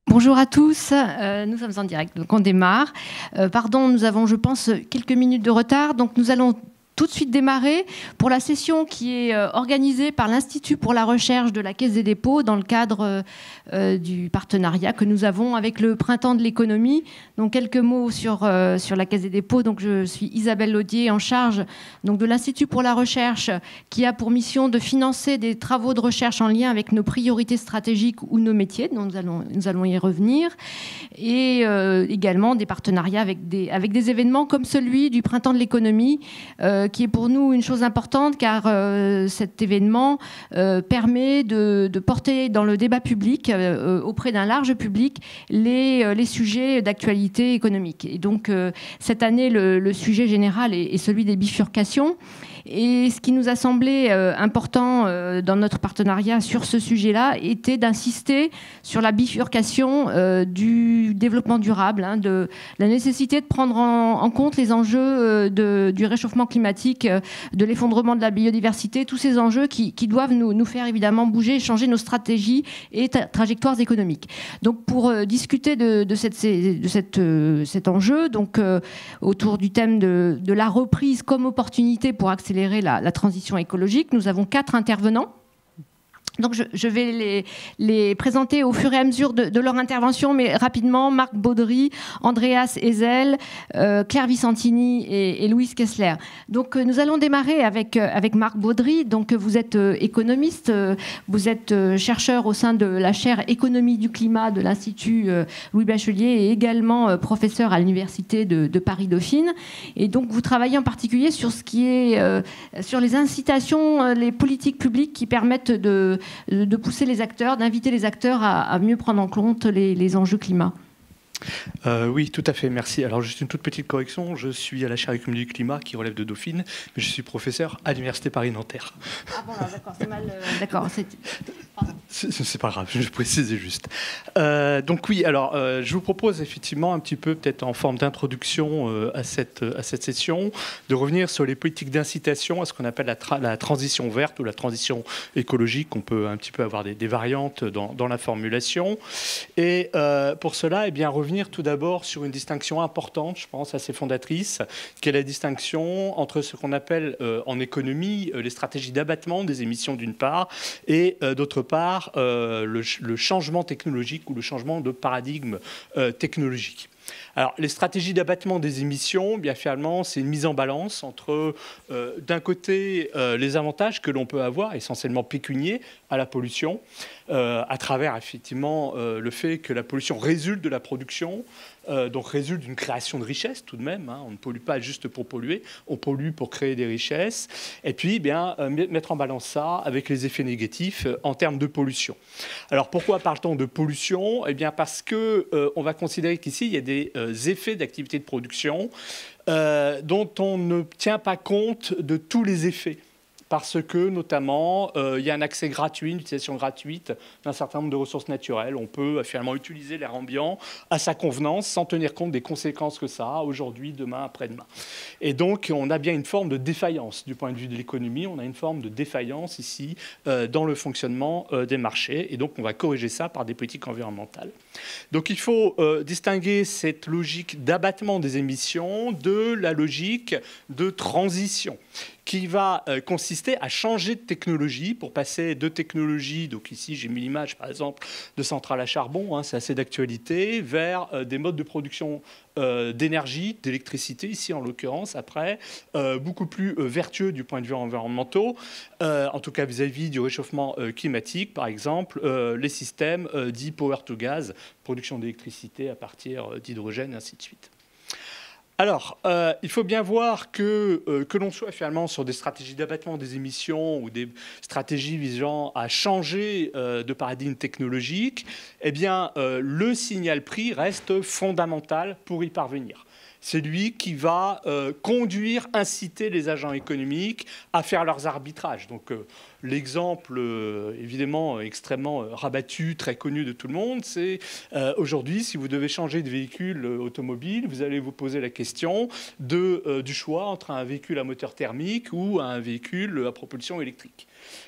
Bonjour à tous, nous sommes en direct, donc on démarre. Pardon, nous avons, je pense, quelques minutes de retard, donc nous allons tout de suite démarrer pour la session qui est organisée par l'Institut pour la recherche de la Caisse des dépôts dans le cadre du partenariat que nous avons avec le Printemps de l'économie. Donc quelques mots sur la Caisse des dépôts. Donc je suis Isabelle Laudier, en charge donc, de l'Institut pour la recherche qui a pour mission de financer des travaux de recherche en lien avec nos priorités stratégiques ou nos métiers. Donc nous allons y revenir. Et également des partenariats avec des événements comme celui du Printemps de l'économie qui est pour nous une chose importante car cet événement permet de porter dans le débat public, auprès d'un large public, les sujets d'actualité économique. Et donc cette année, le sujet général est celui des bifurcations. Et ce qui nous a semblé important dans notre partenariat sur ce sujet-là était d'insister sur la bifurcation du développement durable, de la nécessité de prendre en compte les enjeux du réchauffement climatique, de l'effondrement de la biodiversité, tous ces enjeux qui doivent nous faire évidemment bouger et changer nos stratégies et trajectoires économiques. Donc pour discuter de cet enjeu, donc, autour du thème de la reprise comme opportunité pour accélérer la transition écologique. Nous avons 4 intervenants. Donc je vais les présenter au fur et à mesure de leur intervention, mais rapidement, Marc Baudry, Andreas Ezel, Claire Vicentini et Louise Kessler. Donc nous allons démarrer avec Marc Baudry. Donc vous êtes économiste, vous êtes chercheur au sein de la chaire économie du climat de l'Institut Louis Bachelier et également professeur à l'Université de Paris-Dauphine. Et donc vous travaillez en particulier sur ce qui est sur les incitations, les politiques publiques qui permettent de pousser les acteurs, d'inviter les acteurs à mieux prendre en compte les enjeux climat. Oui, tout à fait, merci. Alors, juste une toute petite correction. Je suis à la chaire économie du climat qui relève de Dauphine, mais je suis professeur à l'Université Paris-Nanterre. Ah bon, d'accord, c'est mal. D'accord, c'est pas grave, je précisais juste. Donc oui, alors je vous propose effectivement un petit peu, peut-être en forme d'introduction à cette session, de revenir sur les politiques d'incitation à ce qu'on appelle la transition verte ou la transition écologique. On peut un petit peu avoir des variantes dans la formulation. Et pour cela, eh bien, revenir tout d'abord sur une distinction importante, je pense, assez fondatrice, qui est la distinction entre ce qu'on appelle en économie les stratégies d'abattement des émissions d'une part et d'autre part le changement technologique ou le changement de paradigme technologique. Alors, les stratégies d'abattement des émissions, bien finalement, c'est une mise en balance entre, d'un côté, les avantages que l'on peut avoir, essentiellement pécuniers, à la pollution, à travers, effectivement, le fait que la pollution résulte de la production, donc résulte d'une création de richesses, tout de même. On ne pollue pas juste pour polluer, on pollue pour créer des richesses. Et puis, eh bien, mettre en balance ça avec les effets négatifs en termes de pollution. Alors, pourquoi parle-t-on de pollution? Eh bien, parce qu'on va considérer qu'ici, il y a des effets d'activité de production dont on ne tient pas compte de tous les effets. Parce que, notamment, il y a un accès gratuit, une utilisation gratuite d'un certain nombre de ressources naturelles. On peut finalement utiliser l'air ambiant à sa convenance sans tenir compte des conséquences que ça a aujourd'hui, demain, après-demain. Et donc, on a bien une forme de défaillance du point de vue de l'économie. On a une forme de défaillance ici dans le fonctionnement des marchés. Et donc, on va corriger ça par des politiques environnementales. Donc, il faut distinguer cette logique d'abattement des émissions de la logique de transition, qui va consister à changer de technologie pour passer de technologies, donc ici j'ai mis l'image par exemple de centrales à charbon, c'est assez d'actualité, vers des modes de production d'énergie, d'électricité ici en l'occurrence, après, beaucoup plus vertueux du point de vue environnemental, en tout cas vis-à-vis du réchauffement climatique, par exemple, les systèmes dits power to gas, production d'électricité à partir d'hydrogène, et ainsi de suite. Alors, il faut bien voir que l'on soit finalement sur des stratégies d'abattement des émissions ou des stratégies visant à changer de paradigme technologique, eh bien, le signal prix reste fondamental pour y parvenir. C'est lui qui va conduire, inciter les agents économiques à faire leurs arbitrages. Donc, l'exemple, évidemment, extrêmement rabattu, très connu de tout le monde, c'est aujourd'hui, si vous devez changer de véhicule automobile, vous allez vous poser la question du choix entre un véhicule à moteur thermique ou un véhicule à propulsion électrique.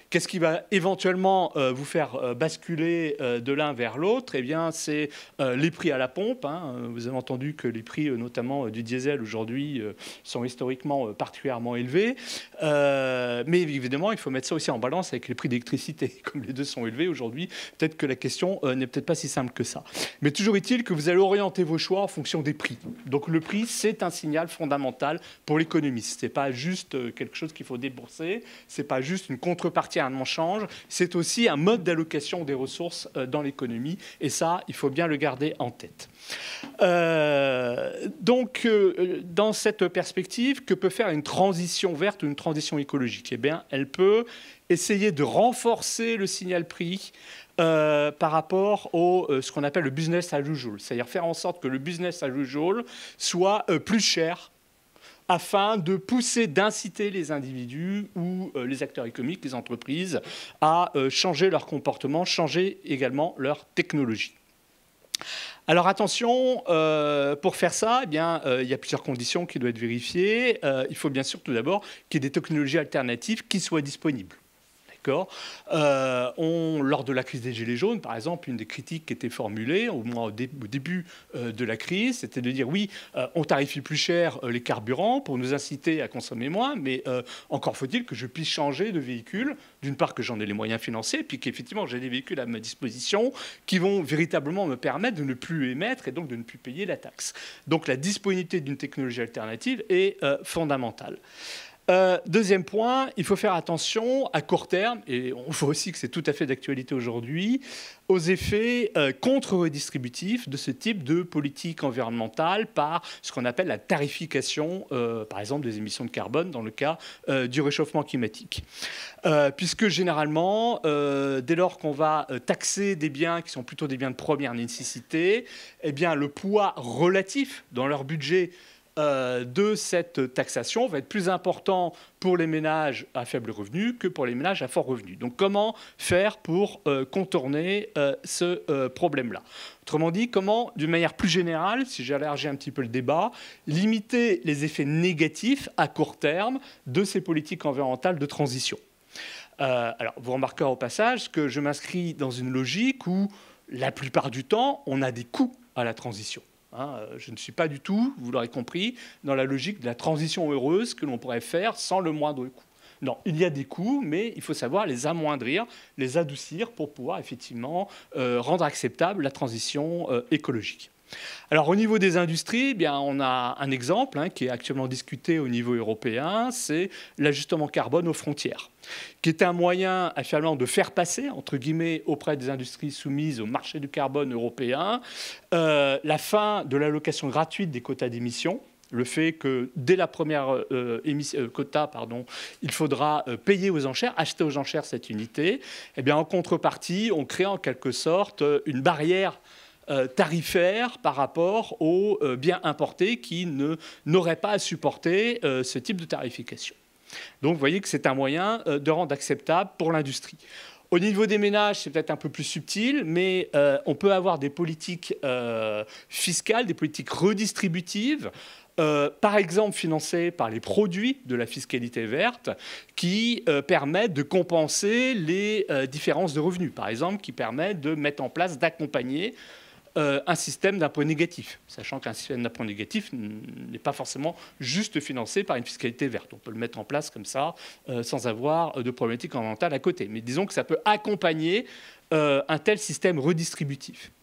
Qu'est-ce qui va éventuellement vous faire basculer de l'un vers l'autre? Eh bien, c'est les prix à la pompe. Hein. Vous avez entendu que les prix, notamment du diesel, aujourd'hui, sont historiquement particulièrement élevés. Mais évidemment, il faut mettre ça aussi en balance avec les prix d'électricité. Comme les deux sont élevés aujourd'hui, peut-être que la question n'est peut-être pas si simple que ça. Mais toujours est-il que vous allez orienter vos choix en fonction des prix. Donc le prix, c'est un signal fondamental pour l'économiste. Ce n'est pas juste quelque chose qu'il faut débourser. Ce n'est pas juste une contrepartie à un change, c'est aussi un mode d'allocation des ressources dans l'économie. Et ça, il faut bien le garder en tête. Donc, dans cette perspective, que peut faire une transition verte ou une transition écologique? Eh bien, elle peut essayer de renforcer le signal prix par rapport au ce qu'on appelle le business as usual, c'est-à-dire faire en sorte que le business as usual soit plus cher, afin de pousser, d'inciter les individus ou les acteurs économiques, les entreprises, à changer leur comportement, changer également leur technologie. Alors attention, pour faire ça, eh bien, il y a plusieurs conditions qui doivent être vérifiées. Il faut bien sûr tout d'abord qu'il y ait des technologies alternatives qui soient disponibles. Lors de la crise des Gilets jaunes, par exemple, une des critiques qui était formulée, au moins au début de la crise, c'était de dire oui, on tarifie plus cher les carburants pour nous inciter à consommer moins, mais encore faut-il que je puisse changer de véhicule, d'une part que j'en ai les moyens financiers, puis qu'effectivement j'ai des véhicules à ma disposition qui vont véritablement me permettre de ne plus émettre et donc de ne plus payer la taxe. Donc la disponibilité d'une technologie alternative est fondamentale. Deuxième point, il faut faire attention à court terme, et on voit aussi que c'est tout à fait d'actualité aujourd'hui, aux effets contre-redistributifs de ce type de politique environnementale par ce qu'on appelle la tarification, par exemple, des émissions de carbone dans le cas du réchauffement climatique. Puisque généralement, dès lors qu'on va taxer des biens qui sont plutôt des biens de première nécessité, eh bien, le poids relatif dans leur budget de cette taxation va être plus important pour les ménages à faible revenu que pour les ménages à fort revenu. Donc comment faire pour contourner ce problème-là? Autrement dit, comment, d'une manière plus générale, si j'élargis un petit peu le débat, limiter les effets négatifs à court terme de ces politiques environnementales de transition? Alors, vous remarquerez au passage que je m'inscris dans une logique où, la plupart du temps, on a des coûts à la transition. Je ne suis pas du tout, vous l'aurez compris, dans la logique de la transition heureuse que l'on pourrait faire sans le moindre coût. Non, il y a des coûts, mais il faut savoir les amoindrir, les adoucir pour pouvoir effectivement rendre acceptable la transition écologique. Alors au niveau des industries, eh bien, on a un exemple qui est actuellement discuté au niveau européen, c'est l'ajustement carbone aux frontières, qui est un moyen finalement de faire passer, entre guillemets, auprès des industries soumises au marché du carbone européen, la fin de l'allocation gratuite des quotas d'émissions, le fait que dès la première quota, il faudra payer aux enchères, acheter aux enchères cette unité. Eh bien, en contrepartie, on crée en quelque sorte une barrière tarifaire par rapport aux biens importés qui n'auraient pas à supporter ce type de tarification. Donc vous voyez que c'est un moyen de rendre acceptable pour l'industrie. Au niveau des ménages, c'est peut-être un peu plus subtil, mais on peut avoir des politiques fiscales, des politiques redistributives, par exemple financées par les produits de la fiscalité verte, qui permettent de compenser les différences de revenus, par exemple, qui permettent de mettre en place, d'accompagner un système d'impôt négatif, sachant qu'un système d'impôt négatif n'est pas forcément juste financé par une fiscalité verte. On peut le mettre en place comme ça, sans avoir de problématique environnementale à côté. Mais disons que ça peut accompagner un tel système redistributif.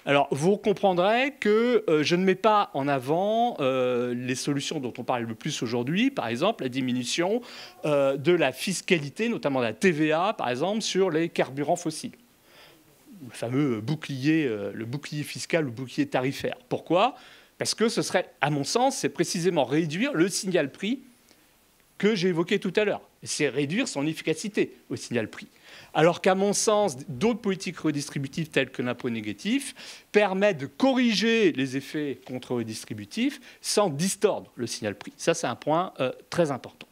Alors, vous comprendrez que je ne mets pas en avant les solutions dont on parle le plus aujourd'hui, par exemple la diminution de la fiscalité, notamment de la TVA, par exemple, sur les carburants fossiles. Le fameux bouclier, le bouclier fiscal ou bouclier tarifaire. Pourquoi? Parce que ce serait, à mon sens, c'est précisément réduire le signal prix que j'ai évoqué tout à l'heure. C'est réduire son efficacité au signal prix. Alors qu'à mon sens, d'autres politiques redistributives telles que l'impôt négatif permettent de corriger les effets contre-redistributifs sans distordre le signal prix. Ça, c'est un point très important.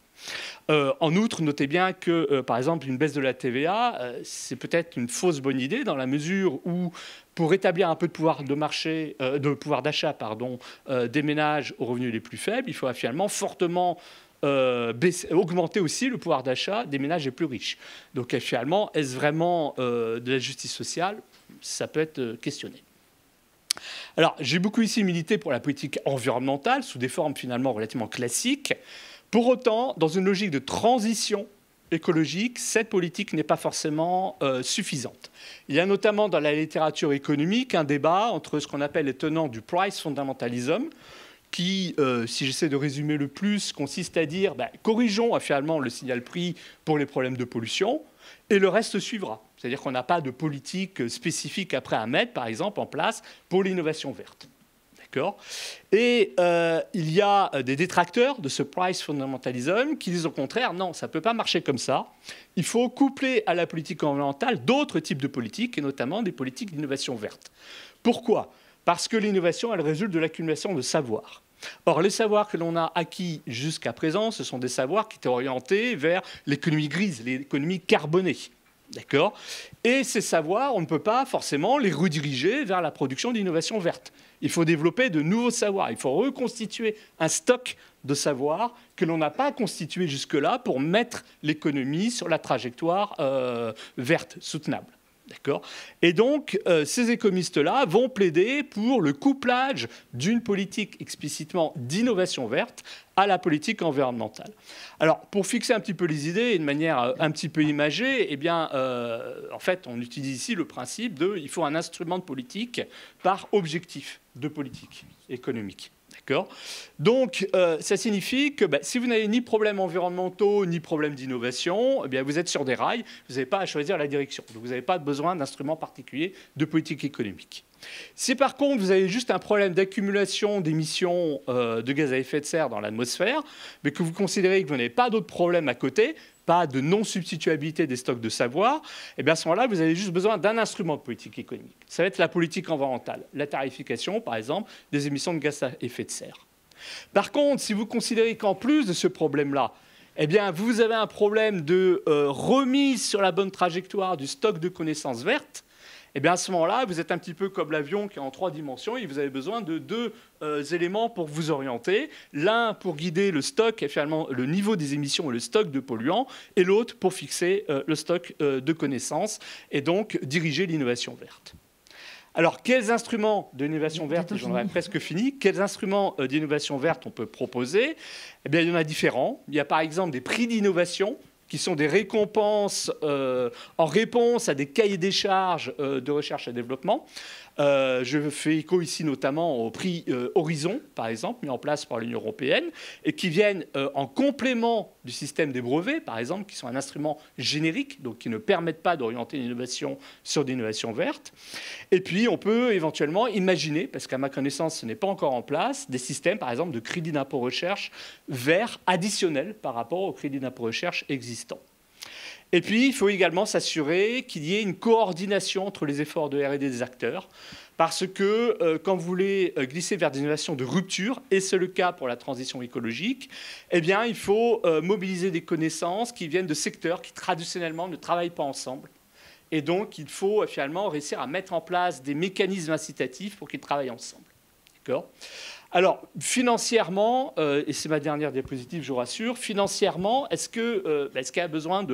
En outre, notez bien que, par exemple, une baisse de la TVA, c'est peut-être une fausse bonne idée dans la mesure où, pour rétablir un peu de pouvoir de marché, de pouvoir d'achat, des ménages aux revenus les plus faibles, il faut finalement fortement augmenter aussi le pouvoir d'achat des ménages les plus riches. Donc finalement, est-ce vraiment de la justice sociale? Ça peut être questionné. Alors, j'ai beaucoup ici milité pour la politique environnementale, sous des formes finalement relativement classiques. Pour autant, dans une logique de transition écologique, cette politique n'est pas forcément suffisante. Il y a notamment dans la littérature économique un débat entre ce qu'on appelle les tenants du price fundamentalism, qui, si j'essaie de résumer le plus, consiste à dire corrigeons finalement le signal prix pour les problèmes de pollution, et le reste suivra. C'est-à-dire qu'on n'a pas de politique spécifique après à mettre, par exemple, en place pour l'innovation verte. D'accord ? Et il y a des détracteurs de ce price fundamentalism qui disent au contraire, non, ça ne peut pas marcher comme ça. Il faut coupler à la politique environnementale d'autres types de politiques, et notamment des politiques d'innovation verte. Pourquoi ? Parce que l'innovation, elle résulte de l'accumulation de savoirs. Or, les savoirs que l'on a acquis jusqu'à présent, ce sont des savoirs qui étaient orientés vers l'économie grise, l'économie carbonée. D'accord ? Et ces savoirs, on ne peut pas forcément les rediriger vers la production d'innovation verte. Il faut développer de nouveaux savoirs. Il faut reconstituer un stock de savoirs que l'on n'a pas constitué jusque-là pour mettre l'économie sur la trajectoire verte, soutenable. D'accord ? Et donc, ces économistes-là vont plaider pour le couplage d'une politique explicitement d'innovation verte à la politique environnementale. Alors, pour fixer un petit peu les idées et de manière un petit peu imagée, eh bien, en fait, on utilise ici le principe de il faut un instrument de politique par objectif de politique économique. D'accord ? Donc, ça signifie que si vous n'avez ni problèmes environnementaux, ni problèmes d'innovation, eh bien, vous êtes sur des rails, vous n'avez pas à choisir la direction. Donc, vous n'avez pas besoin d'instruments particuliers de politique économique. Si par contre, vous avez juste un problème d'accumulation d'émissions de gaz à effet de serre dans l'atmosphère, mais que vous considérez que vous n'avez pas d'autres problèmes à côté, pas de non-substituabilité des stocks de savoir, et bien à ce moment-là, vous avez juste besoin d'un instrument de politique économique. Ça va être la politique environnementale, la tarification, par exemple, des émissions de gaz à effet de serre. Par contre, si vous considérez qu'en plus de ce problème-là, eh bien, vous avez un problème de remise sur la bonne trajectoire du stock de connaissances vertes, eh bien, à ce moment-là, vous êtes un petit peu comme l'avion qui est en 3 dimensions et vous avez besoin de 2 éléments pour vous orienter. L'un pour guider le stock et finalement le niveau des émissions et le stock de polluants, et l'autre pour fixer le stock de connaissances et donc diriger l'innovation verte. Alors, quels instruments d'innovation verte, j'en aurais presque fini, quels instruments d'innovation verte on peut proposer ? Eh bien, il y en a différents. Il y a par exemple des prix d'innovation, qui sont des récompenses en réponse à des cahiers des charges de recherche et développement. Je fais écho ici notamment au prix Horizon, par exemple, mis en place par l'Union européenne, et qui viennent en complément du système des brevets, par exemple, qui sont un instrument générique, donc qui ne permettent pas d'orienter l'innovation sur l'innovation verte. Et puis, on peut éventuellement imaginer, parce qu'à ma connaissance, ce n'est pas encore en place, des systèmes, par exemple, de crédit d'impôt recherche vert additionnels par rapport au crédit d'impôt recherche existant. Et puis, il faut également s'assurer qu'il y ait une coordination entre les efforts de R&D des acteurs, parce que quand vous voulez glisser vers des innovations de rupture, et c'est le cas pour la transition écologique, eh bien, il faut mobiliser des connaissances qui viennent de secteurs qui traditionnellement ne travaillent pas ensemble. Et donc, il faut finalement réussir à mettre en place des mécanismes incitatifs pour qu'ils travaillent ensemble. D'accord ? Alors, financièrement, et c'est ma dernière diapositive, je vous rassure, financièrement, est-ce qu'il y a besoin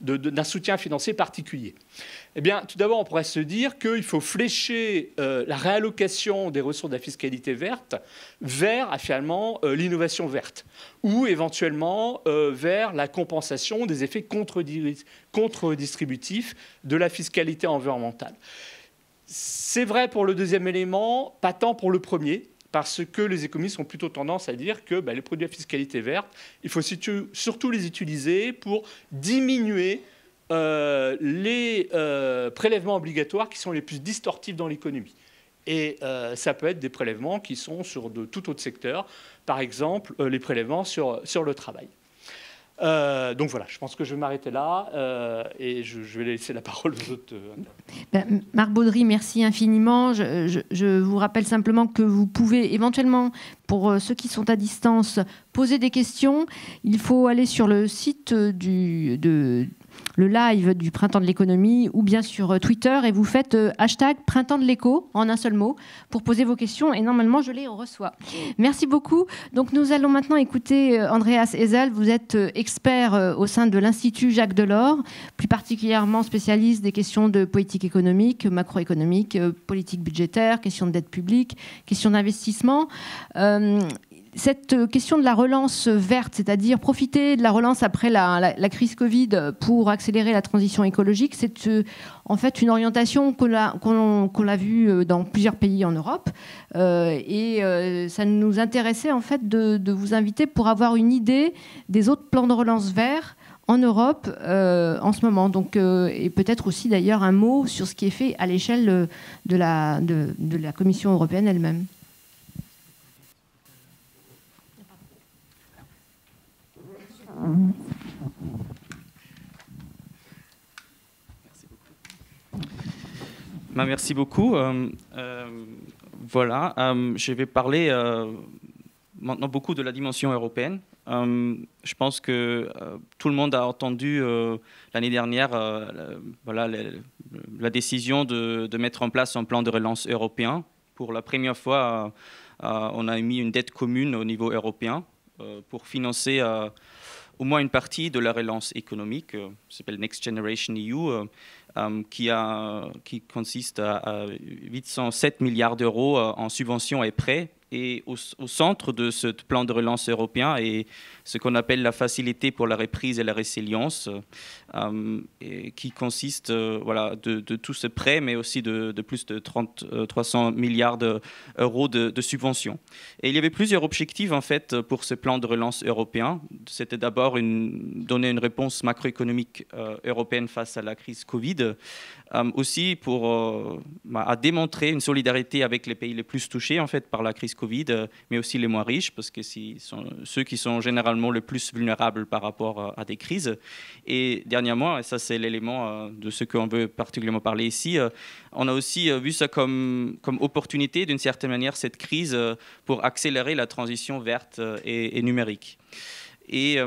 d'un soutien financier particulier ? Eh bien, tout d'abord, on pourrait se dire qu'il faut flécher la réallocation des ressources de la fiscalité verte vers, finalement, l'innovation verte, ou éventuellement vers la compensation des effets contre-distributifs de la fiscalité environnementale. C'est vrai pour le deuxième élément, pas tant pour le premier, parce que les économistes ont plutôt tendance à dire que les produits à fiscalité verte, il faut surtout les utiliser pour diminuer les prélèvements obligatoires qui sont les plus distortifs dans l'économie. Et ça peut être des prélèvements qui sont sur de tout autre secteur, par exemple les prélèvements sur le travail. Donc voilà, je pense que je vais m'arrêter là et je vais laisser la parole aux autres. Marc Baudry, merci infiniment. Je vous rappelle simplement que vous pouvez éventuellement, pour ceux qui sont à distance, poser des questions. Il faut aller sur le site le live du Printemps de l'économie ou bien sur Twitter et vous faites hashtag Printemps de l'éco en un seul mot pour poser vos questions et normalement je les reçois. Merci beaucoup. Donc nous allons maintenant écouter Andreas Ezel. Vous êtes expert au sein de l'Institut Jacques Delors, plus particulièrement spécialiste des questions de politique économique, macroéconomique, politique budgétaire, questions de dette publique, questions d'investissement. Cette question de la relance verte, c'est-à-dire profiter de la relance après la crise Covid pour accélérer la transition écologique, c'est en fait une orientation qu'on a vue dans plusieurs pays en Europe. Ça nous intéressait en fait de vous inviter pour avoir une idée des autres plans de relance verts en Europe en ce moment. Donc, et peut-être aussi d'ailleurs un mot sur ce qui est fait à l'échelle de la Commission européenne elle-même. Merci beaucoup. Voilà, je vais parler maintenant beaucoup de la dimension européenne. Je pense que tout le monde a entendu l'année dernière voilà, la décision de mettre en place un plan de relance européen. Pour la première fois, on a mis une dette commune au niveau européen pour financer au moins une partie de la relance économique, ça s'appelle Next Generation EU, qui consiste à 807 milliards d'euros en subventions et prêts. Et au centre de ce plan de relance européen est ce qu'on appelle la facilité pour la reprise et la résilience, qui consiste voilà, de tous ces prêts, mais aussi de plus de 300 milliards d'euros de subventions. Et il y avait plusieurs objectifs en fait pour ce plan de relance européen. C'était d'abord donner une réponse macroéconomique européenne face à la crise Covid, aussi pour à démontrer une solidarité avec les pays les plus touchés en fait par la crise Covid, mais aussi les moins riches, parce que sont ceux qui sont généralement les plus vulnérables par rapport à des crises. Et dernièrement, et ça c'est l'élément de ce qu'on veut particulièrement parler ici, on a aussi vu ça comme opportunité d'une certaine manière, cette crise, pour accélérer la transition verte et numérique. Et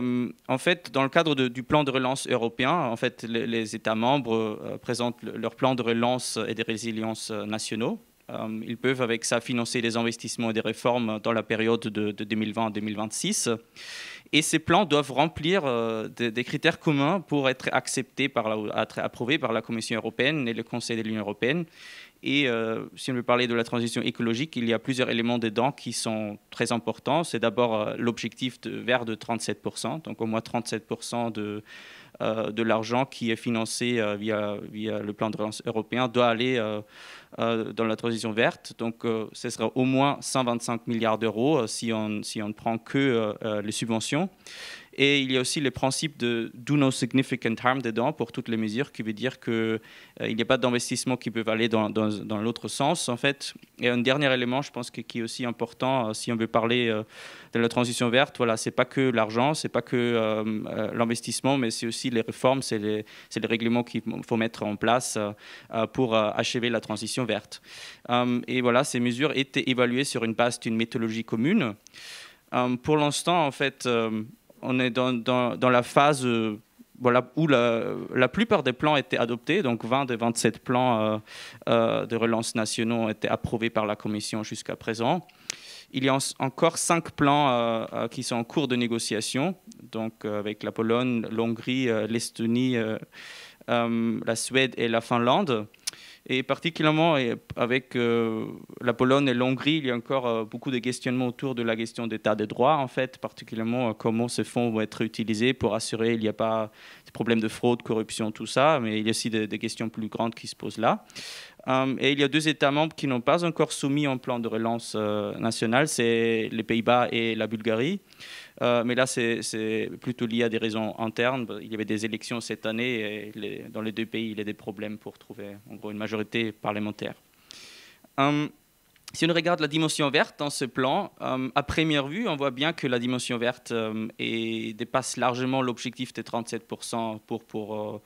en fait, dans le cadre du plan de relance européen, en fait, les États membres présentent leur plan de relance et de résilience nationaux. Ils peuvent avec ça financer des investissements et des réformes dans la période de 2020 à 2026. Et ces plans doivent remplir des critères communs pour être acceptés, être approuvés par la Commission européenne et le Conseil de l'Union européenne. Et si on veut parler de la transition écologique, il y a plusieurs éléments dedans qui sont très importants. C'est d'abord l'objectif vert de 37%, donc au moins 37% de l'argent qui est financé via le plan de relance européen doit aller dans la transition verte. Donc ce sera au moins 125 milliards d'euros si on ne prend que les subventions. Et il y a aussi le principe de do no significant harm dedans pour toutes les mesures, qui veut dire qu'il n'y a pas d'investissement qui peuvent aller dans l'autre sens, en fait. Et un dernier élément, je pense, qui est aussi important, si on veut parler de la transition verte, voilà, c'est pas que l'argent, c'est pas que l'investissement, mais c'est aussi les réformes, c'est les règlements qu'il faut mettre en place pour achever la transition verte. Et voilà, ces mesures étaient évaluées sur une base d'une méthodologie commune. Pour l'instant, en fait, on est dans la phase voilà, où la plupart des plans étaient adoptés, donc 20 des 27 plans de relance nationaux ont été approuvés par la Commission jusqu'à présent. Il y a encore 5 plans qui sont en cours de négociation, donc avec la Pologne, l'Hongrie, l'Estonie, la Suède et la Finlande. Et particulièrement avec la Pologne et l'Hongrie, il y a encore beaucoup de questionnements autour de la question d'état de droit, en fait, particulièrement comment ces fonds vont être utilisés pour assurer qu'il n'y a pas de problèmes de fraude, corruption, tout ça, mais il y a aussi des questions plus grandes qui se posent là. Et il y a 2 États membres qui n'ont pas encore soumis un plan de relance national, c'est les Pays-Bas et la Bulgarie. Mais là, c'est plutôt lié à des raisons internes. Il y avait des élections cette année et dans les 2 pays, il y a des problèmes pour trouver en gros une majorité parlementaire. Si on regarde la dimension verte dans ce plan, à première vue, on voit bien que la dimension verte dépasse largement l'objectif de 37% pour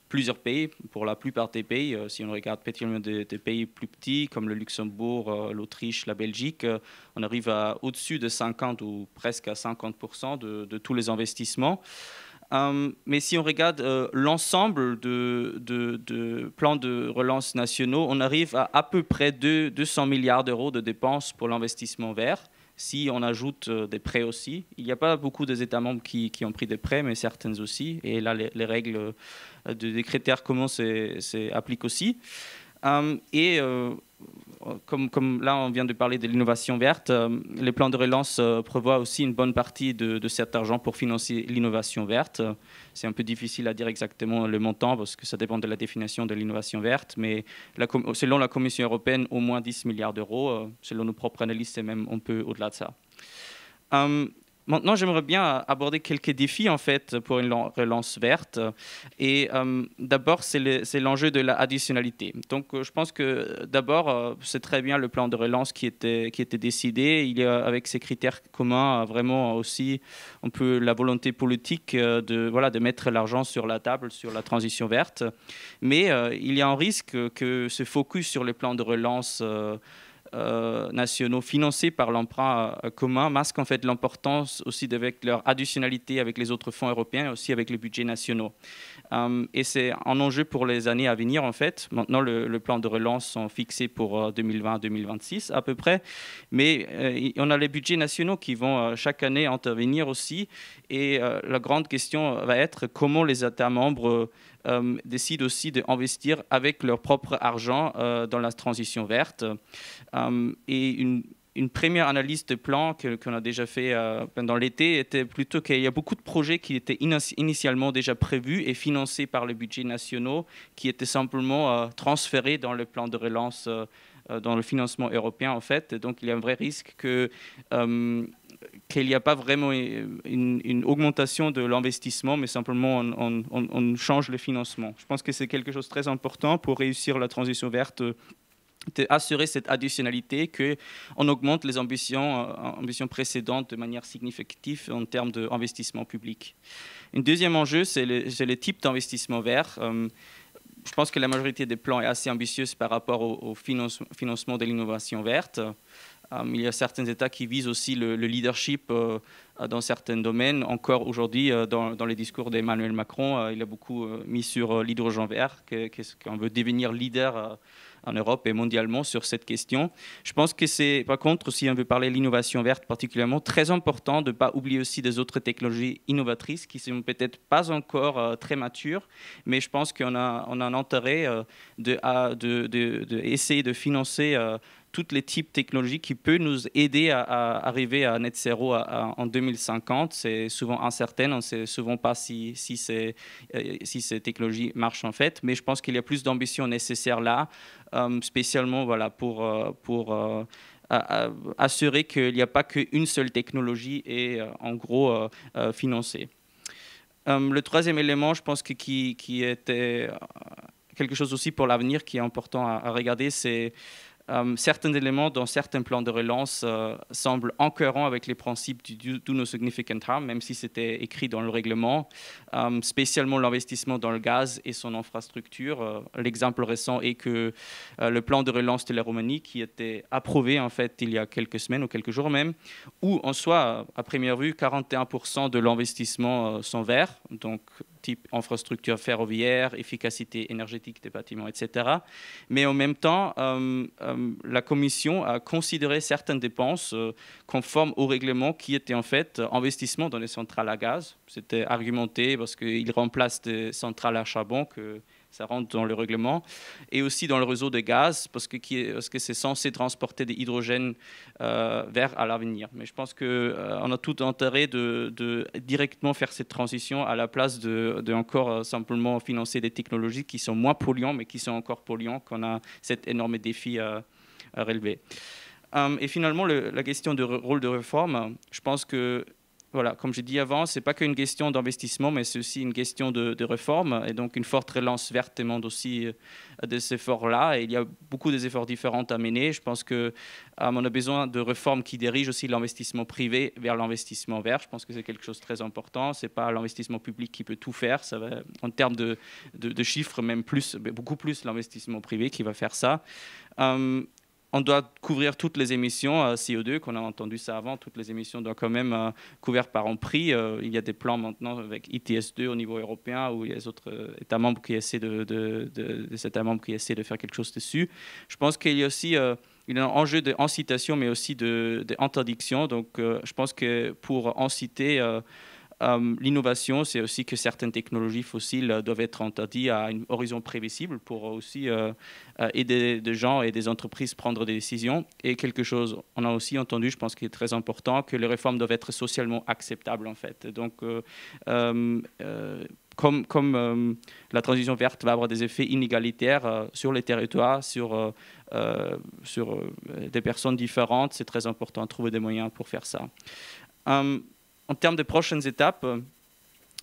plusieurs pays, pour la plupart des pays. Si on regarde particulièrement des pays plus petits comme le Luxembourg, l'Autriche, la Belgique, on arrive à au-dessus de 50 ou presque à 50% de tous les investissements. Mais si on regarde l'ensemble de plans de relance nationaux, on arrive à peu près 200 milliards d'euros de dépenses pour l'investissement vert. Si on ajoute des prêts aussi, il n'y a pas beaucoup des États membres qui ont pris des prêts, mais certains aussi. Et là, les règles des critères communs s'appliquent aussi. Comme là, on vient de parler de l'innovation verte, les plans de relance prévoient aussi une bonne partie de cet argent pour financer l'innovation verte. C'est un peu difficile à dire exactement le montant parce que ça dépend de la définition de l'innovation verte, mais selon la Commission européenne, au moins 10 milliards d'euros. Selon nos propres analyses, c'est même un peu au-delà de ça. Maintenant, j'aimerais bien aborder quelques défis en fait pour une relance verte. Et d'abord, c'est l'enjeu de l'additionnalité. Donc, je pense que d'abord, c'est très bien le plan de relance qui était décidé. Il y a, avec ces critères communs, vraiment aussi un peu la volonté politique de mettre l'argent sur la table sur la transition verte. Mais il y a un risque que ce focus sur les plans de relance nationaux financés par l'emprunt commun masquent en fait l'importance aussi avec leur additionnalité avec les autres fonds européens et aussi avec les budgets nationaux. Et c'est un enjeu pour les années à venir en fait. Maintenant, le plan de relance sont fixés pour 2020-2026 à peu près, mais on a les budgets nationaux qui vont chaque année intervenir aussi. Et la grande question va être comment les États membres décident aussi d'investir avec leur propre argent dans la transition verte. Et une première analyse de plan qu'on a déjà fait pendant l'été était plutôt qu'il y a beaucoup de projets qui étaient initialement déjà prévus et financés par les budgets nationaux qui étaient simplement transférés dans le plan de relance, dans le financement européen en fait. Et donc il y a un vrai risque qu'il n'y a pas vraiment une augmentation de l'investissement, mais simplement on change le financement. Je pense que c'est quelque chose de très important pour réussir la transition verte, d'assurer cette additionnalité, qu'on augmente les ambitions précédentes de manière significative en termes d'investissement public. Un deuxième enjeu, c'est le type d'investissement vert. Je pense que la majorité des plans est assez ambitieuse par rapport au financement de l'innovation verte. Il y a certains États qui visent aussi le leadership dans certains domaines. Encore aujourd'hui, dans les discours d'Emmanuel Macron, il a beaucoup mis sur l'hydrogène vert, qu'on veut devenir leader en Europe et mondialement sur cette question. Je pense que c'est, par contre, si on veut parler de l'innovation verte particulièrement, très important de ne pas oublier aussi des autres technologies innovatrices qui ne sont peut-être pas encore très matures, mais je pense qu'on a un intérêt d'essayer de financer tous les types de technologies qui peuvent nous aider à arriver à net zéro en 2050. C'est souvent incertain, on ne sait souvent pas si ces technologies marchent en fait, mais je pense qu'il y a plus d'ambition nécessaire là, spécialement pour assurer qu'il n'y a pas qu'une seule technologie et en gros financée. Le troisième élément, je pense qui était quelque chose aussi pour l'avenir qui est important à regarder, c'est certains éléments dans certains plans de relance semblent cohérents avec les principes du Do No Significant Harm, même si c'était écrit dans le règlement, spécialement l'investissement dans le gaz et son infrastructure. L'exemple récent est que le plan de relance de la Roumanie, qui était approuvé en fait il y a quelques semaines ou quelques jours même, où en soi, à première vue, 41% de l'investissement sont verts, donc type infrastructure ferroviaire, efficacité énergétique des bâtiments, etc. Mais en même temps, la Commission a considéré certaines dépenses conformes au règlement qui étaient en fait investissement dans les centrales à gaz. C'était argumenté parce qu'il remplace des centrales à charbon, que ça rentre dans le règlement, et aussi dans le réseau de gaz, parce que c'est censé transporter des hydrogènes verts à l'avenir. Mais je pense qu'on a tout intérêt de directement faire cette transition à la place de encore simplement financer des technologies qui sont moins polluantes, mais qui sont encore polluantes, qu'on a cet énorme défi à relever. Et finalement, la question du rôle de réforme, je pense que voilà, comme j'ai dit avant, ce n'est pas qu'une question d'investissement, mais c'est aussi une question de réforme. Et donc, une forte relance verte demande aussi de ces efforts-là. Et il y a beaucoup d'efforts différents à mener. Je pense qu'on a besoin de réformes qui dirigent aussi l'investissement privé vers l'investissement vert. Je pense que c'est quelque chose de très important. Ce n'est pas l'investissement public qui peut tout faire. Ça va, en termes de chiffres, même beaucoup plus l'investissement privé qui va faire ça. on doit couvrir toutes les émissions CO2, qu'on a entendu ça avant, toutes les émissions doivent quand même couvertes par un prix. Il y a des plans maintenant avec ITS2 au niveau européen où il y a les autres États membres qui essaient des États membres qui essaient de faire quelque chose dessus. Je pense qu'il y a aussi il y a un enjeu d'incitation, mais aussi d'interdiction. Donc, je pense que pour inciter l'innovation, c'est aussi que certaines technologies fossiles doivent être interdites à un horizon prévisible pour aussi aider des gens et des entreprises à prendre des décisions. Et quelque chose, on a aussi entendu, je pense qu'il est très important, que les réformes doivent être socialement acceptables en fait. Donc, comme la transition verte va avoir des effets inégalitaires sur les territoires, sur des personnes différentes, c'est très important de trouver des moyens pour faire ça. En termes de prochaines étapes,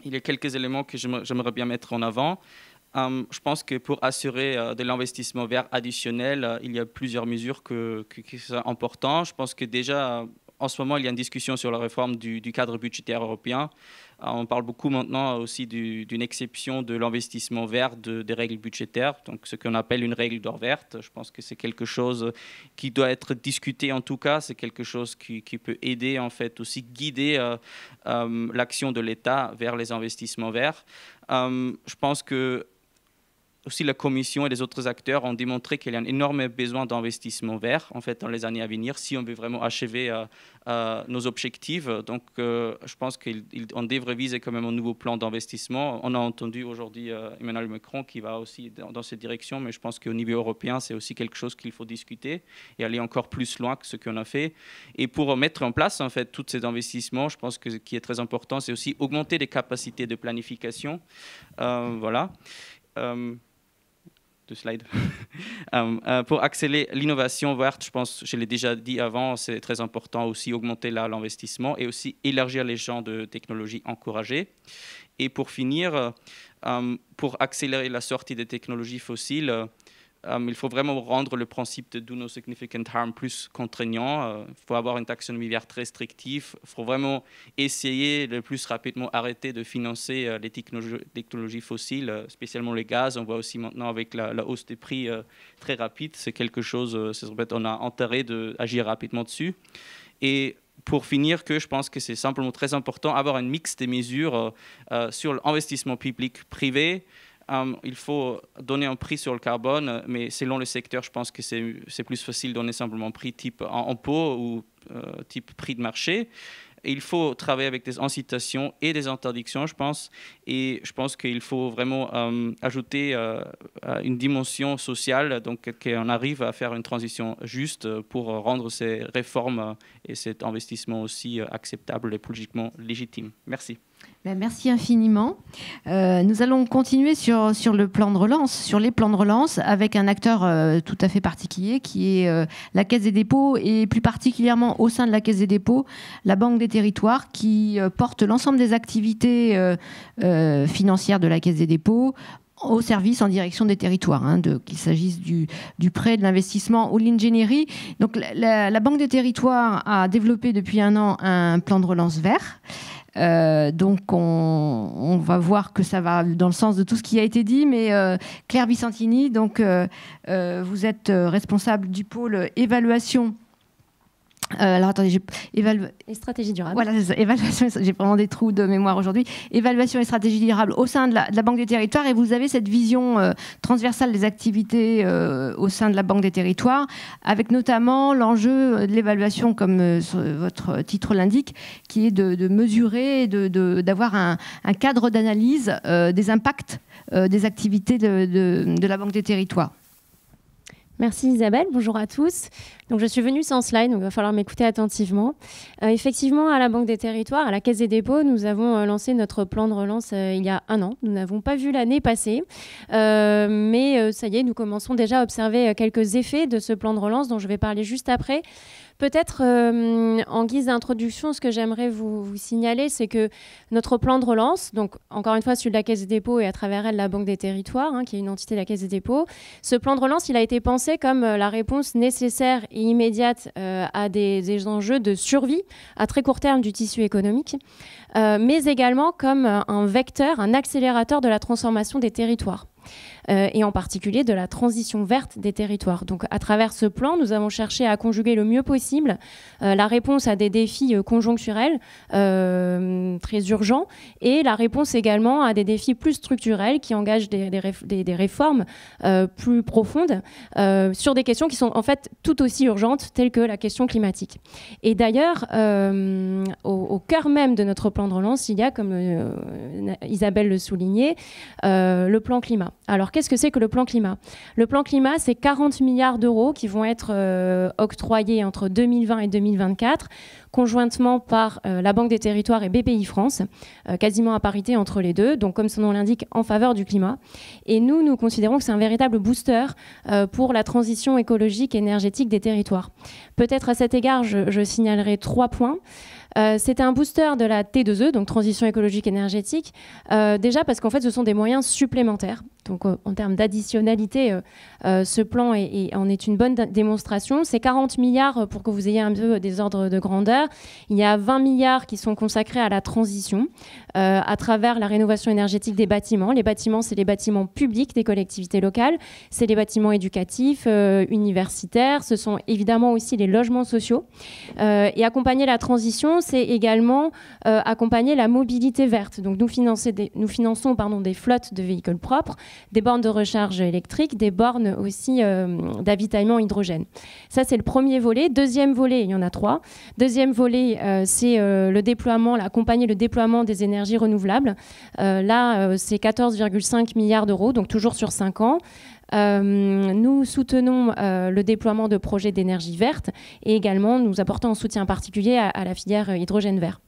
il y a quelques éléments que j'aimerais bien mettre en avant. Je pense que pour assurer de l'investissement vert additionnel, il y a plusieurs mesures qui sont importantes. Je pense que déjà, en ce moment, il y a une discussion sur la réforme du cadre budgétaire européen. On parle beaucoup maintenant aussi d'une exception de l'investissement vert des règles budgétaires, donc ce qu'on appelle une règle d'or verte. Je pense que c'est quelque chose qui doit être discuté en tout cas. C'est quelque chose qui peut aider en fait aussi guider l'action de l'État vers les investissements verts. Je pense que aussi la Commission et les autres acteurs ont démontré qu'il y a un énorme besoin d'investissement vert en fait, dans les années à venir si on veut vraiment achever nos objectifs. Donc, je pense qu'on devrait viser quand même un nouveau plan d'investissement. On a entendu aujourd'hui Emmanuel Macron qui va aussi dans cette direction, mais je pense qu'au niveau européen, c'est aussi quelque chose qu'il faut discuter et aller encore plus loin que ce qu'on a fait. Et pour mettre en place en fait, tous ces investissements, je pense que ce qui est très important, c'est aussi augmenter les capacités de planification. Voilà. Deux slides. Pour accélérer l'innovation verte, je pense, je l'ai déjà dit avant, c'est très important aussi augmenter l'investissement et aussi élargir les champs de technologies encouragées. Et pour finir, pour accélérer la sortie des technologies fossiles, il faut vraiment rendre le principe de Do No Significant Harm plus contraignant. Il faut avoir une taxonomie verte restrictive. Il faut vraiment essayer le plus rapidement arrêter de financer les technologies fossiles, spécialement les gaz. On voit aussi maintenant avec la hausse des prix très rapide, c'est quelque chose, on a intérêt d'agir rapidement dessus. Et pour finir, je pense que c'est simplement très important d'avoir un mix des mesures sur l'investissement public-privé. Il faut donner un prix sur le carbone, mais selon le secteur, je pense que c'est plus facile de donner simplement un prix type impôt ou type prix de marché. Et il faut travailler avec des incitations et des interdictions, je pense. Et je pense qu'il faut vraiment ajouter une dimension sociale, donc qu'on arrive à faire une transition juste pour rendre ces réformes et cet investissement aussi acceptable et politiquement légitime. Merci. Merci infiniment. Nous allons continuer sur le plan de relance, sur les plans de relance, avec un acteur tout à fait particulier qui est la Caisse des dépôts et plus particulièrement au sein de la Caisse des dépôts, la Banque des territoires qui porte l'ensemble des activités financières de la Caisse des dépôts au service en direction des territoires, qu'il s'agisse du prêt, de l'investissement ou de l'ingénierie. Donc la Banque des territoires a développé depuis un an un plan de relance vert. Donc on va voir que ça va dans le sens de tout ce qui a été dit, mais Claire Vicentini, donc, vous êtes responsable du pôle évaluation. Alors attendez, et stratégie durable. Voilà, évaluation, j'ai vraiment des trous de mémoire aujourd'hui. Évaluation et stratégie durable au sein de la Banque des territoires, et vous avez cette vision transversale des activités au sein de la Banque des territoires, avec notamment l'enjeu de l'évaluation, comme votre titre l'indique, qui est de mesurer et d'avoir un cadre d'analyse des impacts des activités de la Banque des territoires. Merci Isabelle, bonjour à tous. Donc, je suis venue sans slide, donc il va falloir m'écouter attentivement. Effectivement, à la Banque des territoires, à la Caisse des dépôts, nous avons lancé notre plan de relance il y a un an. Nous n'avons pas vu l'année passer, mais ça y est, nous commençons déjà à observer quelques effets de ce plan de relance dont je vais parler juste après. Peut-être en guise d'introduction, ce que j'aimerais vous signaler, c'est que notre plan de relance, donc encore une fois celui de la Caisse des dépôts et à travers elle la Banque des territoires, qui est une entité de la Caisse des dépôts, ce plan de relance, il a été pensé comme la réponse nécessaire et immédiate à des enjeux de survie à très court terme du tissu économique, mais également comme un vecteur, un accélérateur de la transformation des territoires. et en particulier de la transition verte des territoires. Donc à travers ce plan, nous avons cherché à conjuguer le mieux possible la réponse à des défis conjoncturels très urgents et la réponse également à des défis plus structurels qui engagent des réformes plus profondes sur des questions qui sont en fait tout aussi urgentes, telles que la question climatique. Et d'ailleurs, au cœur même de notre plan de relance, il y a, comme Isabelle le soulignait, le plan climat. Alors, qu'est-ce que c'est que le plan climat ? Le plan climat, c'est 40 milliards d'euros qui vont être octroyés entre 2020 et 2024, conjointement par la Banque des Territoires et BPI-France, quasiment à parité entre les deux, donc comme son nom l'indique, en faveur du climat. Et nous considérons que c'est un véritable booster pour la transition écologique et énergétique des territoires. Peut-être à cet égard, je signalerai 3 points. C'est un booster de la T2E, donc transition écologique énergétique, déjà parce qu'en fait ce sont des moyens supplémentaires. Donc en termes d'additionnalité, ce plan en est une bonne démonstration. C'est 40 milliards pour que vous ayez un peu des ordres de grandeur. Il y a 20 milliards qui sont consacrés à la transition à travers la rénovation énergétique des bâtiments. Les bâtiments, c'est les bâtiments publics des collectivités locales, c'est les bâtiments éducatifs, universitaires, ce sont évidemment aussi les logements sociaux. Et accompagner la transition, c'est également accompagner la mobilité verte. Donc nous finançons des flottes de véhicules propres, des bornes de recharge électrique, des bornes aussi d'avitaillement hydrogène. Ça, c'est le premier volet. Deuxième volet, il y en a 3. Deuxième volet, c'est accompagner le déploiement des énergies renouvelables. C'est 14,5 milliards d'euros, donc toujours sur 5 ans. Nous soutenons le déploiement de projets d'énergie verte et également nous apportons un soutien particulier à la filière hydrogène vert.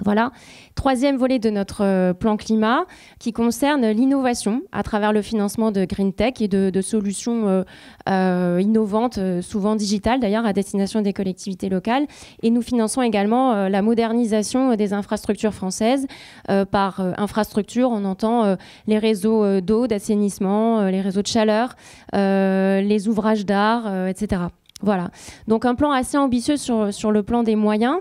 Voilà. Troisième volet de notre plan climat qui concerne l'innovation à travers le financement de green tech et de solutions innovantes, souvent digitales d'ailleurs, à destination des collectivités locales. Et nous finançons également la modernisation des infrastructures françaises. Par infrastructure, on entend les réseaux d'eau, d'assainissement, les réseaux de chaleur, les ouvrages d'art, etc. Voilà, donc un plan assez ambitieux sur le plan des moyens.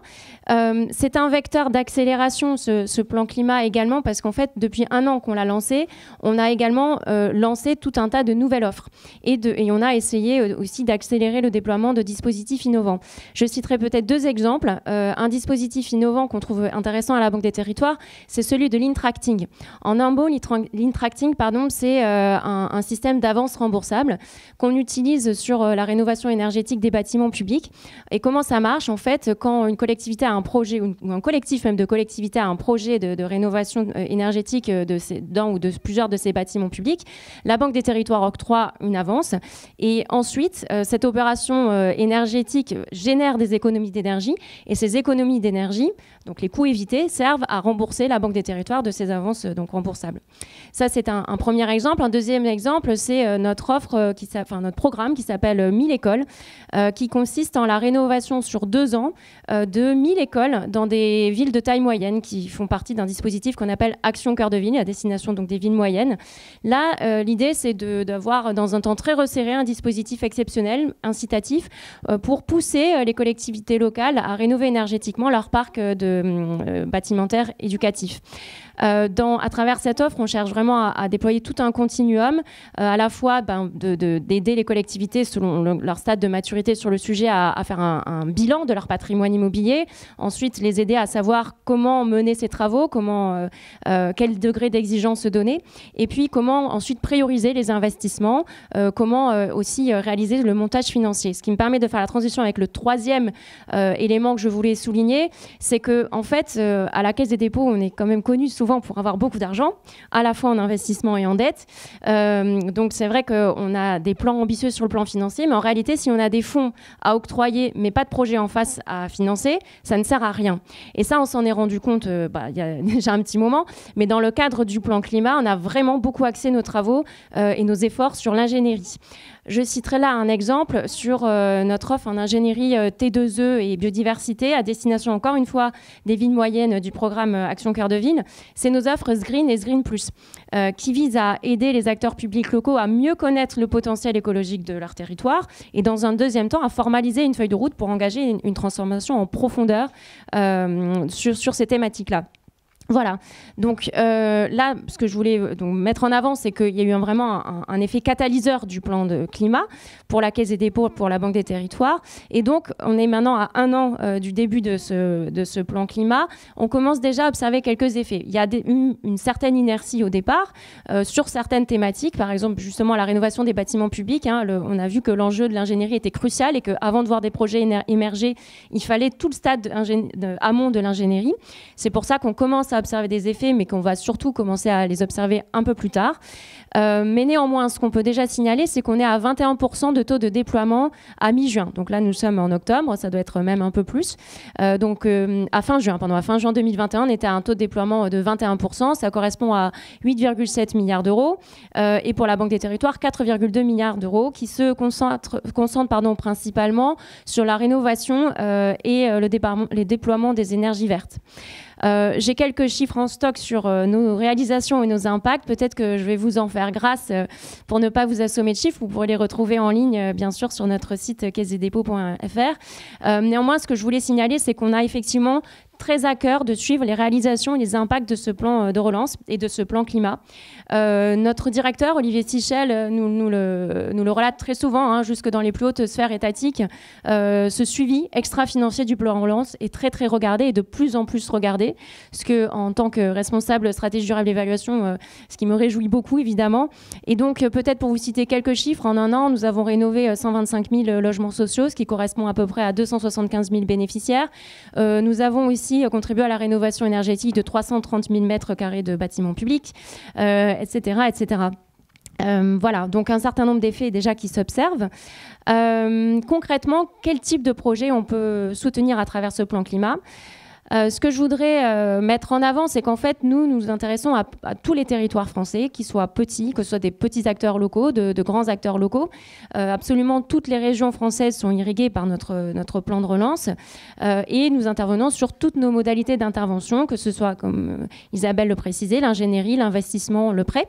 C'est un vecteur d'accélération, ce plan climat également, parce qu'en fait, depuis 1 an qu'on l'a lancé, on a également lancé tout un tas de nouvelles offres. Et on a essayé aussi d'accélérer le déploiement de dispositifs innovants. Je citerai peut-être 2 exemples. Un dispositif innovant qu'on trouve intéressant à la Banque des Territoires, c'est celui de l'Intracting. En un mot, l'Intracting, c'est un système d'avance remboursable qu'on utilise sur la rénovation énergétique des bâtiments publics. Et comment ça marche en fait quand une collectivité a un projet ou un collectif même de collectivités a un projet de rénovation énergétique d'un ou de plusieurs de ces bâtiments publics, la Banque des Territoires octroie une avance et ensuite cette opération énergétique génère des économies d'énergie et ces économies d'énergie, donc les coûts évités, servent à rembourser la Banque des Territoires de ces avances donc remboursables. Ça c'est un premier exemple. Un deuxième exemple, c'est notre offre, notre programme qui s'appelle 1000 écoles, qui consiste en la rénovation sur 2 ans de 1000 écoles dans des villes de taille moyenne qui font partie d'un dispositif qu'on appelle Action Cœur de Ville, à destination donc des villes moyennes. Là, l'idée, c'est d'avoir dans un temps très resserré un dispositif exceptionnel, incitatif, pour pousser les collectivités locales à rénover énergétiquement leur parc bâtimentaire éducatif. À travers cette offre, on cherche vraiment à déployer tout un continuum, à la fois d'aider les collectivités selon leur stade de maturité sur le sujet à faire un bilan de leur patrimoine immobilier, ensuite les aider à savoir comment mener ces travaux, quel degré d'exigence se donner, et puis comment ensuite prioriser les investissements, comment aussi réaliser le montage financier. Ce qui me permet de faire la transition avec le 3e élément que je voulais souligner, c'est que en fait, à la Caisse des dépôts, on est quand même connu souvent pour avoir beaucoup d'argent, à la fois en investissement et en dette. Donc c'est vrai qu'on a des plans ambitieux sur le plan financier, mais en réalité, si on a des fonds à octroyer, mais pas de projet en face à financer, ça ne sert à rien. Et ça, on s'en est rendu compte il y a déjà un petit moment, mais dans le cadre du plan climat, on a vraiment beaucoup axé nos travaux et nos efforts sur l'ingénierie. Je citerai là un exemple sur notre offre en ingénierie T2E et biodiversité à destination, encore une fois, des villes moyennes du programme Action Cœur de Ville. C'est nos offres SGREEN et SGREEN+, qui visent à aider les acteurs publics locaux à mieux connaître le potentiel écologique de leur territoire et, dans un deuxième temps, à formaliser une feuille de route pour engager une transformation en profondeur sur ces thématiques-là. Voilà, donc là, ce que je voulais donc, mettre en avant, c'est qu'il y a eu vraiment un effet catalyseur du plan de climat pour la Caisse des dépôts, pour la Banque des territoires. Et donc, on est maintenant à 1 an du début de ce plan climat. On commence déjà à observer quelques effets. Il y a une certaine inertie au départ sur certaines thématiques, par exemple justement la rénovation des bâtiments publics. On a vu que l'enjeu de l'ingénierie était crucial et qu'avant de voir des projets émerger, il fallait tout le stade amont de l'ingénierie. C'est pour ça qu'on commence à observer des effets, mais qu'on va surtout commencer à les observer un peu plus tard. Mais néanmoins, ce qu'on peut déjà signaler, c'est qu'on est à 21% de taux de déploiement à mi-juin. Donc là, nous sommes en octobre, ça doit être même un peu plus. À fin juin 2021, on était à un taux de déploiement de 21%. Ça correspond à 8,7 milliards d'euros. Et pour la Banque des territoires, 4,2 milliards d'euros qui se concentrent principalement sur la rénovation et les déploiements des énergies vertes. J'ai quelques chiffres en stock sur nos réalisations et nos impacts. Peut-être que je vais vous en faire grâce pour ne pas vous assommer de chiffres. Vous pourrez les retrouver en ligne, bien sûr, sur notre site caissedesdépôts.fr. Néanmoins, ce que je voulais signaler, c'est qu'on a effectivement très à cœur de suivre les réalisations et les impacts de ce plan de relance et de ce plan climat. Notre directeur, Olivier Sichel, nous le relate très souvent, jusque dans les plus hautes sphères étatiques. Ce suivi extra-financier du plan relance est très, très regardé et de plus en plus regardé. Ce que, en tant que responsable stratégie durable évaluation, ce qui me réjouit beaucoup, évidemment. Et donc, peut-être pour vous citer quelques chiffres, en 1 an, nous avons rénové 125 000 logements sociaux, ce qui correspond à peu près à 275 000 bénéficiaires. Nous avons aussi contribué à la rénovation énergétique de 330 000 mètres carrés de bâtiments publics, etc. etc. Voilà, donc un certain nombre d'effets déjà qui s'observent. Concrètement, quel type de projet on peut soutenir à travers ce plan climat ? Ce que je voudrais mettre en avant, c'est qu'en fait, nous nous intéressons à tous les territoires français, qu'ils soient petits, que ce soit des petits acteurs locaux, de grands acteurs locaux. Absolument toutes les régions françaises sont irriguées par notre plan de relance et nous intervenons sur toutes nos modalités d'intervention, que ce soit, comme Isabelle le précisait, l'ingénierie, l'investissement, le prêt.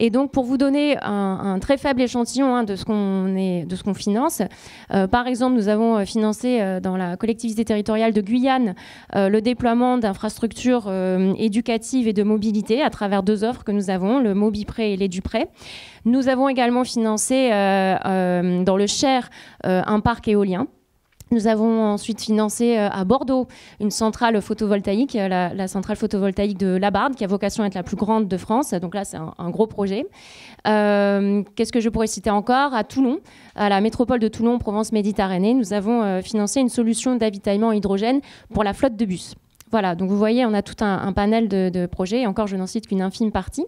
Et donc, pour vous donner un très faible échantillon de ce qu'on finance, par exemple, nous avons financé dans la collectivité territoriale de Guyane le déploiement d'infrastructures éducatives et de mobilité à travers 2 offres que nous avons, le MobiPrêt et l'EduPrêt. Nous avons également financé dans le Cher un parc éolien. Nous avons ensuite financé à Bordeaux une centrale photovoltaïque, la centrale photovoltaïque de Labarde, qui a vocation à être la plus grande de France. Donc là, c'est un gros projet. Qu'est-ce que je pourrais citer encore ? À Toulon, à la métropole de Toulon, Provence-Méditerranée, nous avons financé une solution d'avitaillement hydrogène pour la flotte de bus. Voilà, donc vous voyez, on a tout un panel de projets, et encore je n'en cite qu'une infime partie.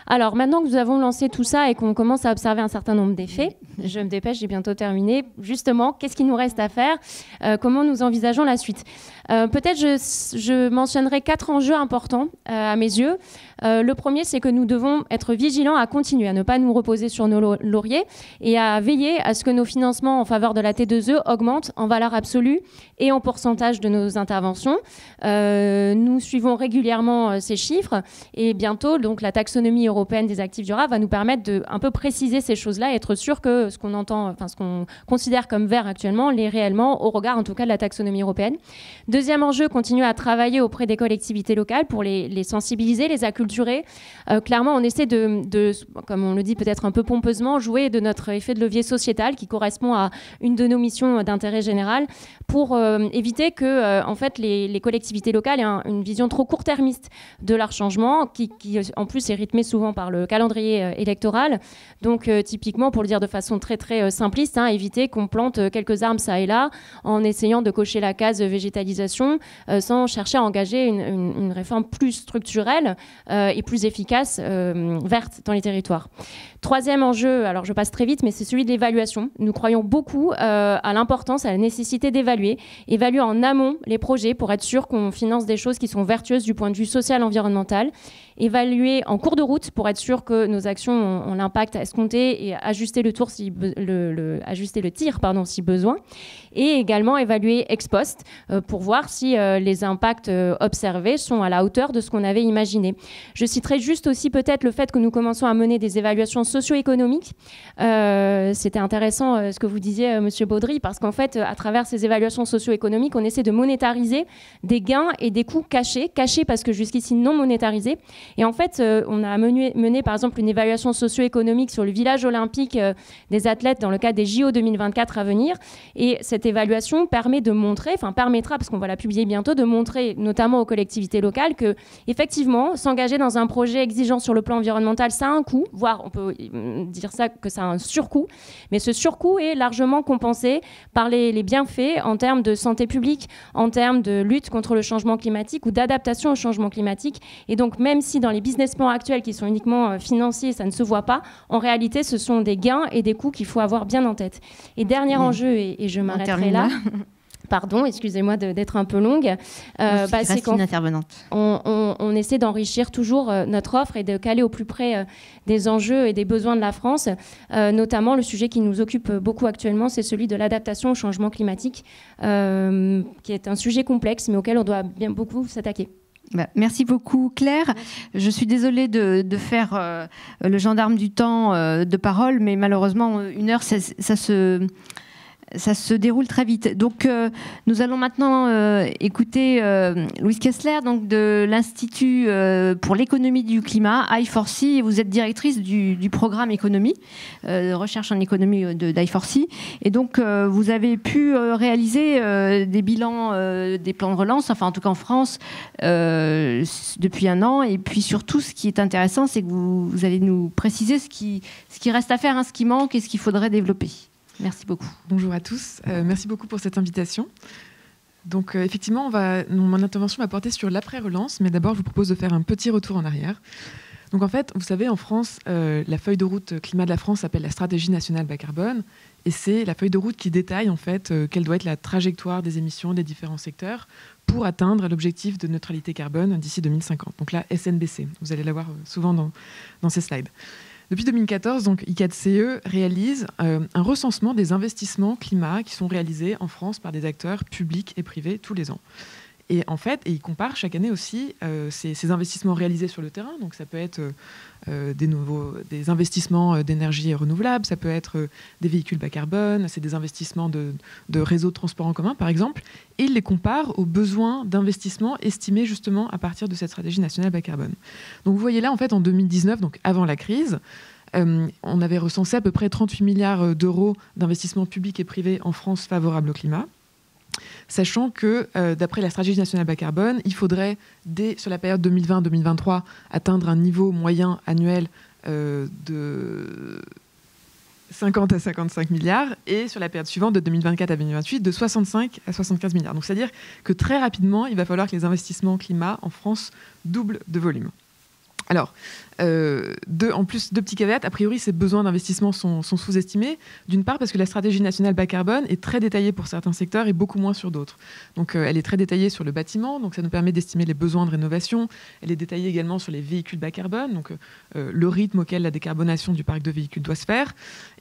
Alors maintenant que nous avons lancé tout ça et qu'on commence à observer un certain nombre d'effets, je me dépêche, j'ai bientôt terminé. Justement, qu'est-ce qu'il nous reste à faire ? Comment nous envisageons la suite ? Peut-être je mentionnerai 4 enjeux importants à mes yeux. Le premier, c'est que nous devons être vigilants à continuer, à ne pas nous reposer sur nos lauriers et à veiller à ce que nos financements en faveur de la T2E augmentent en valeur absolue et en pourcentage de nos interventions. Nous suivons régulièrement ces chiffres et bientôt, donc, la taxonomie européenne des actifs durables va nous permettre de un peu préciser ces choses-là et être sûr que ce qu'on considère comme vert actuellement l'est réellement au regard, en tout cas, de la taxonomie européenne. Deuxième enjeu, continuer à travailler auprès des collectivités locales pour les sensibiliser, les acculturer. Clairement, on essaie de, comme on le dit peut-être un peu pompeusement, jouer de notre effet de levier sociétal qui correspond à une de nos missions d'intérêt général pour éviter que en fait, les collectivités locales aient une vision trop court-termiste de leur changement qui en plus est rythmée souvent par le calendrier électoral. Donc typiquement, pour le dire de façon très très simpliste, éviter qu'on plante quelques arbres ça et là en essayant de cocher la case végétalisation sans chercher à engager une réforme plus structurelle et plus efficace, verte dans les territoires. Troisième enjeu, alors je passe très vite, mais c'est celui de l'évaluation. Nous croyons beaucoup à l'importance, à la nécessité d'évaluer en amont les projets pour être sûr qu'on finance des choses qui sont vertueuses du point de vue social, environnemental. Évaluer en cours de route pour être sûr que nos actions ont l'impact escompté et ajuster le tir si besoin. Et également évaluer ex post pour voir si les impacts observés sont à la hauteur de ce qu'on avait imaginé. Je citerai juste aussi peut-être le fait que nous commençons à mener des évaluations socio-économiques. C'était intéressant ce que vous disiez, Monsieur Baudry, parce qu'en fait, à travers ces évaluations socio-économiques, on essaie de monétariser des gains gains et des coûts cachés parce que jusqu'ici non monétarisés. Et en fait, on a mené par exemple une évaluation socio-économique sur le village olympique des athlètes dans le cadre des JO 2024 à venir. Et cette évaluation permettra, parce qu'on va la publier bientôt, de montrer notamment aux collectivités locales que, effectivement, s'engager dans un projet exigeant sur le plan environnemental, ça a un coût, voire on peut dire ça que ça a un surcoût, mais ce surcoût est largement compensé par les bienfaits en termes de santé publique, en termes de lutte contre le changement climatique ou d'adaptation au changement climatique. Et donc, même si dans les business plans actuels qui sont uniquement financiers, ça ne se voit pas, en réalité, ce sont des gains et des coûts qu'il faut avoir bien en tête. Et dernier enjeu, et je m'arrêterai là. Pardon, excusez-moi d'être un peu longue. C'est qu'une intervenante. On essaie d'enrichir toujours notre offre et de caler au plus près des enjeux et des besoins de la France. Notamment, le sujet qui nous occupe beaucoup actuellement, c'est celui de l'adaptation au changement climatique, qui est un sujet complexe, mais auquel on doit bien beaucoup s'attaquer. Merci beaucoup Claire. Je suis désolée de faire le gendarme du temps de parole, mais malheureusement, 1 heure, ça se déroule très vite. Donc, nous allons maintenant écouter Louise Kessler, donc de l'Institut pour l'économie du climat, I4C. Vous êtes directrice du programme économie, recherche en économie d'I4C. Et donc, vous avez pu réaliser des bilans des plans de relance, enfin en tout cas en France, depuis 1 an. Et puis surtout, ce qui est intéressant, c'est que vous allez nous préciser ce qui reste à faire, ce qui manque et ce qu'il faudrait développer. Merci beaucoup. Bonjour à tous. Merci beaucoup pour cette invitation. Donc, effectivement, mon intervention va porter sur l'après-relance, mais d'abord, je vous propose de faire un petit retour en arrière. Donc, en fait, vous savez, en France, la feuille de route climat de la France s'appelle la stratégie nationale bas carbone, et c'est la feuille de route qui détaille, en fait, quelle doit être la trajectoire des émissions des différents secteurs pour atteindre l'objectif de neutralité carbone d'ici 2050. Donc là, SNBC, vous allez la voir souvent dans ces slides. Depuis 2014, donc, I4CE réalise un recensement des investissements climat qui sont réalisés en France par des acteurs publics et privés tous les ans. Et en fait, il compare chaque année aussi ces investissements réalisés sur le terrain. Donc ça peut être des investissements d'énergie renouvelable, ça peut être des véhicules bas carbone, c'est des investissements de réseaux de transport en commun, par exemple. Et il les compare aux besoins d'investissement estimés justement à partir de cette stratégie nationale bas carbone. Donc vous voyez là, en fait, en 2019, donc avant la crise, on avait recensé à peu près 38 milliards d'euros d'investissements publics et privés en France favorables au climat. Sachant que, d'après la stratégie nationale bas carbone, il faudrait, sur la période 2020-2023, atteindre un niveau moyen annuel de 50 à 55 milliards, et sur la période suivante, de 2024 à 2028, de 65 à 75 milliards. Donc, c'est-à-dire que très rapidement, il va falloir que les investissements climat en France doublent de volume. Alors, en plus, 2 petits caveats. A priori, ces besoins d'investissement sont sous-estimés. D'une part, parce que la stratégie nationale bas carbone est très détaillée pour certains secteurs et beaucoup moins sur d'autres. Donc, elle est très détaillée sur le bâtiment, donc ça nous permet d'estimer les besoins de rénovation. Elle est détaillée également sur les véhicules bas carbone, donc le rythme auquel la décarbonation du parc de véhicules doit se faire.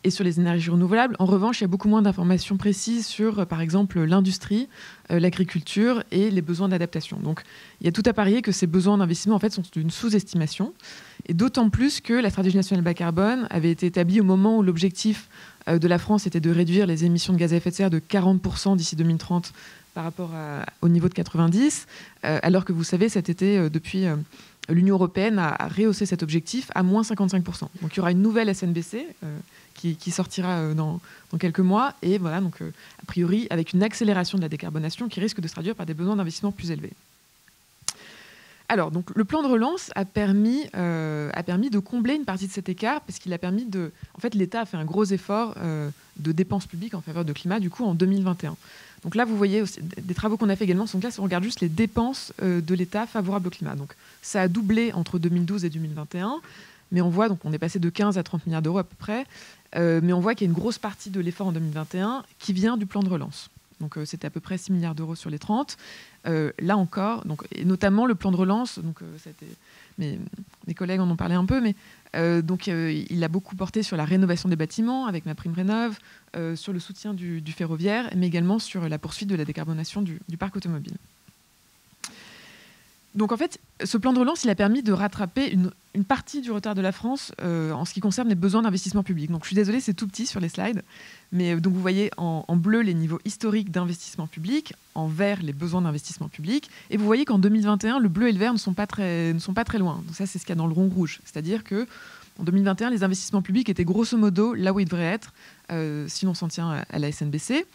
Et sur les énergies renouvelables, en revanche, il y a beaucoup moins d'informations précises sur, par exemple, l'industrie, l'agriculture et les besoins d'adaptation. Donc, il y a tout à parier que ces besoins d'investissement, en fait, sont d'une sous-estimation. Et d'autant plus que la stratégie nationale bas carbone avait été établie au moment où l'objectif de la France était de réduire les émissions de gaz à effet de serre de 40% d'ici 2030 par rapport au niveau de 90, alors que vous savez, cet été, depuis l'Union européenne a rehaussé cet objectif à moins 55%. Donc il y aura une nouvelle SNBC qui sortira dans quelques mois, et voilà, donc a priori avec une accélération de la décarbonation qui risque de se traduire par des besoins d'investissement plus élevés. Alors, donc, le plan de relance a permis de combler une partie de cet écart, parce qu'il a permis de... En fait, l'État a fait un gros effort de dépenses publiques en faveur de climat, du coup, en 2021. Donc là, vous voyez aussi, des travaux qu'on a fait également, donc là, on regarde juste les dépenses de l'État favorables au climat. Donc, ça a doublé entre 2012 et 2021, mais on voit, donc, on est passé de 15 à 30 milliards d'euros à peu près, mais on voit qu'il y a une grosse partie de l'effort en 2021 qui vient du plan de relance. Donc, c'était à peu près 6 milliards d'euros sur les 30. Là encore, donc, et notamment le plan de relance, donc, mes collègues en ont parlé un peu, mais il a beaucoup porté sur la rénovation des bâtiments avec MaPrimeRénov', sur le soutien du ferroviaire, mais également sur la poursuite de la décarbonation du parc automobile. Donc en fait, ce plan de relance, il a permis de rattraper une partie du retard de la France en ce qui concerne les besoins d'investissement public. Donc je suis désolée, c'est tout petit sur les slides, mais donc vous voyez en bleu les niveaux historiques d'investissement public, en vert les besoins d'investissement public, et vous voyez qu'en 2021, le bleu et le vert ne sont pas très loin. Donc ça, c'est ce qu'il y a dans le rond rouge, c'est-à-dire que en 2021, les investissements publics étaient grosso modo là où ils devraient être, si l'on s'en tient à la SNBC.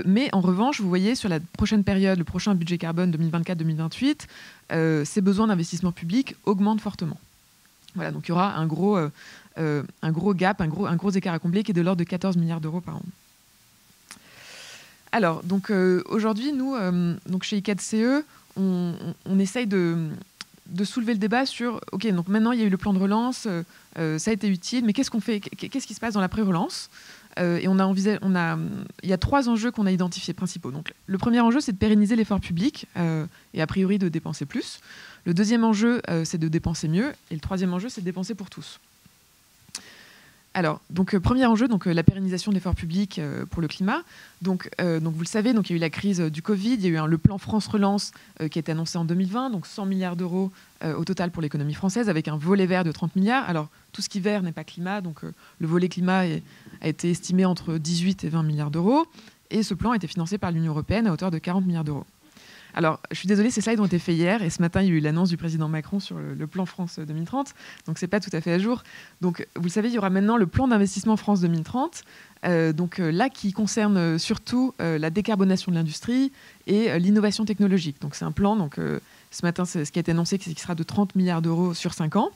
Mais en revanche, vous voyez, sur la prochaine période, le prochain budget carbone 2024-2028, ces besoins d'investissement public augmentent fortement. Voilà, donc il y aura un gros gap, un gros écart à combler qui est de l'ordre de 14 milliards d'euros par an. Alors, donc aujourd'hui, nous, donc chez I4CE, on essaye de soulever le débat sur, OK, donc maintenant il y a eu le plan de relance, ça a été utile, mais qu'est-ce qu'on fait? Qu'est-ce qui se passe dans la pré-relance? Et il y a 3 enjeux qu'on a identifiés principaux. Donc, le premier enjeu, c'est de pérenniser l'effort public et a priori de dépenser plus. Le deuxième enjeu, c'est de dépenser mieux. Et le troisième enjeu, c'est de dépenser pour tous. Alors, donc, premier enjeu, donc, la pérennisation de l'effort public pour le climat. Donc, vous le savez, donc, il y a eu la crise du Covid, il y a eu le plan France Relance qui a été annoncé en 2020, donc 100 milliards d'euros au total pour l'économie française, avec un volet vert de 30 milliards. Alors, tout ce qui est vert n'est pas climat, donc le volet climat a été estimé entre 18 et 20 milliards d'euros, et ce plan a été financé par l'Union européenne à hauteur de 40 milliards d'euros. Alors, je suis désolée, ces slides ont été faits hier, et ce matin, il y a eu l'annonce du président Macron sur le plan France 2030, donc c'est pas tout à fait à jour. Donc, vous le savez, il y aura maintenant le plan d'investissement France 2030, là, qui concerne surtout la décarbonation de l'industrie et l'innovation technologique. Donc, c'est un plan, ce matin, ce qui a été annoncé, qui sera de 30 milliards d'euros sur 5 ans,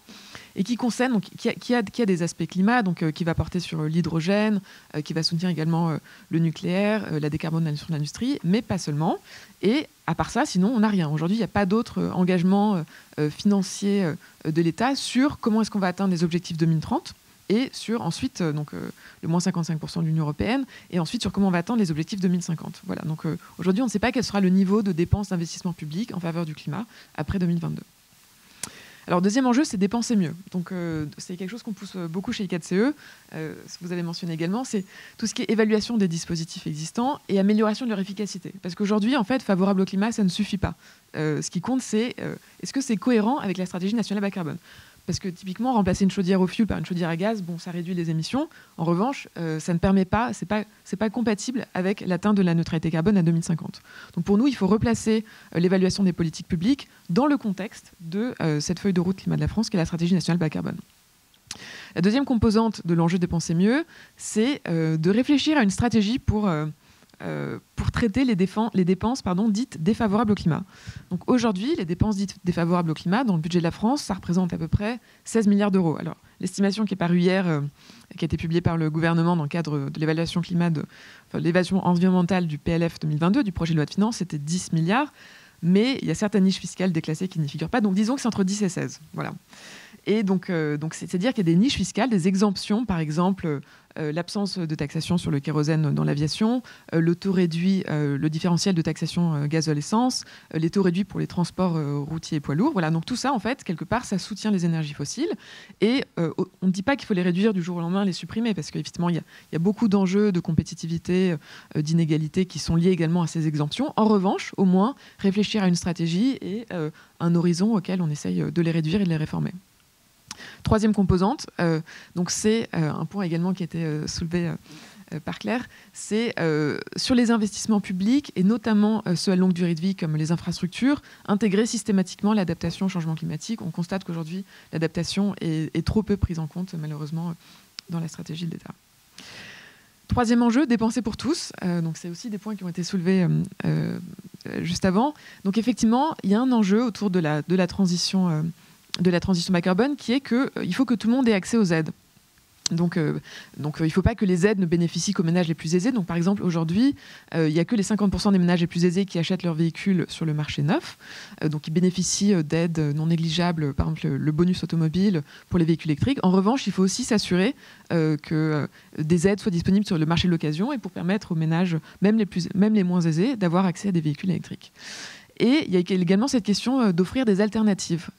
et qui concerne, donc, qui a des aspects climat, donc qui va porter sur l'hydrogène, qui va soutenir également le nucléaire, la décarbonation de l'industrie, mais pas seulement. Et à part ça, sinon, on n'a rien. Aujourd'hui, il n'y a pas d'autres engagements financiers de l'État sur comment est-ce qu'on va atteindre les objectifs 2030 et sur ensuite le moins 55% de l'Union européenne, et ensuite sur comment on va atteindre les objectifs 2050. Voilà. Donc aujourd'hui, on ne sait pas quel sera le niveau de dépenses d'investissement public en faveur du climat après 2022. Alors, deuxième enjeu, c'est dépenser mieux. Donc, c'est quelque chose qu'on pousse beaucoup chez I4CE. Vous avez mentionné également, c'est tout ce qui est évaluation des dispositifs existants et amélioration de leur efficacité. Parce qu'aujourd'hui, en fait, favorable au climat, ça ne suffit pas. Ce qui compte, c'est est-ce que c'est cohérent avec la stratégie nationale bas carbone? Parce que typiquement, remplacer une chaudière au fioul par une chaudière à gaz, bon, ça réduit les émissions. En revanche, ça ne permet pas, c'est pas compatible avec l'atteinte de la neutralité carbone à 2050. Donc pour nous, il faut replacer l'évaluation des politiques publiques dans le contexte de cette feuille de route climat de la France, qui est la stratégie nationale bas carbone. La deuxième composante de l'enjeu dépenser mieux, c'est de réfléchir à une stratégie pour traiter les dépenses dites défavorables au climat. Donc aujourd'hui, les dépenses dites défavorables au climat, dans le budget de la France, ça représente à peu près 16 milliards d'euros. Alors, l'estimation qui est parue hier, qui a été publiée par le gouvernement dans le cadre de l'évaluation l'évaluation environnementale du PLF 2022, du projet de loi de finances, c'était 10 milliards. Mais il y a certaines niches fiscales déclassées qui n'y figurent pas. Donc disons que c'est entre 10 et 16. Voilà. Et donc c'est-à-dire qu'il y a des niches fiscales, des exemptions, par exemple l'absence de taxation sur le kérosène dans l'aviation, le taux réduit, le différentiel de taxation gazole-essence, les taux réduits pour les transports routiers et poids lourds. Voilà, donc tout ça, en fait, quelque part, ça soutient les énergies fossiles. Et on ne dit pas qu'il faut les réduire du jour au lendemain, les supprimer, parce qu'effectivement, il y a beaucoup d'enjeux de compétitivité, d'inégalité qui sont liés également à ces exemptions. En revanche, au moins, réfléchir à une stratégie et un horizon auquel on essaye de les réduire et de les réformer. Troisième composante, donc c'est un point également qui a été soulevé par Claire, c'est sur les investissements publics et notamment ceux à longue durée de vie comme les infrastructures, intégrer systématiquement l'adaptation au changement climatique. On constate qu'aujourd'hui, l'adaptation est trop peu prise en compte malheureusement dans la stratégie de l'État. Troisième enjeu, dépenser pour tous. Donc c'est aussi des points qui ont été soulevés juste avant. Donc effectivement, il y a un enjeu autour de la transition bas carbone qui est qu'il faut que tout le monde ait accès aux aides. Donc il ne faut pas que les aides ne bénéficient qu'aux ménages les plus aisés. Donc par exemple, aujourd'hui, il n'y a que les 50% des ménages les plus aisés qui achètent leur véhicule sur le marché neuf. Donc ils bénéficient d'aides non négligeables, par exemple le bonus automobile pour les véhicules électriques. En revanche, il faut aussi s'assurer que des aides soient disponibles sur le marché de l'occasion et pour permettre aux ménages, même les moins aisés, d'avoir accès à des véhicules électriques. Et il y a également cette question d'offrir des alternatives.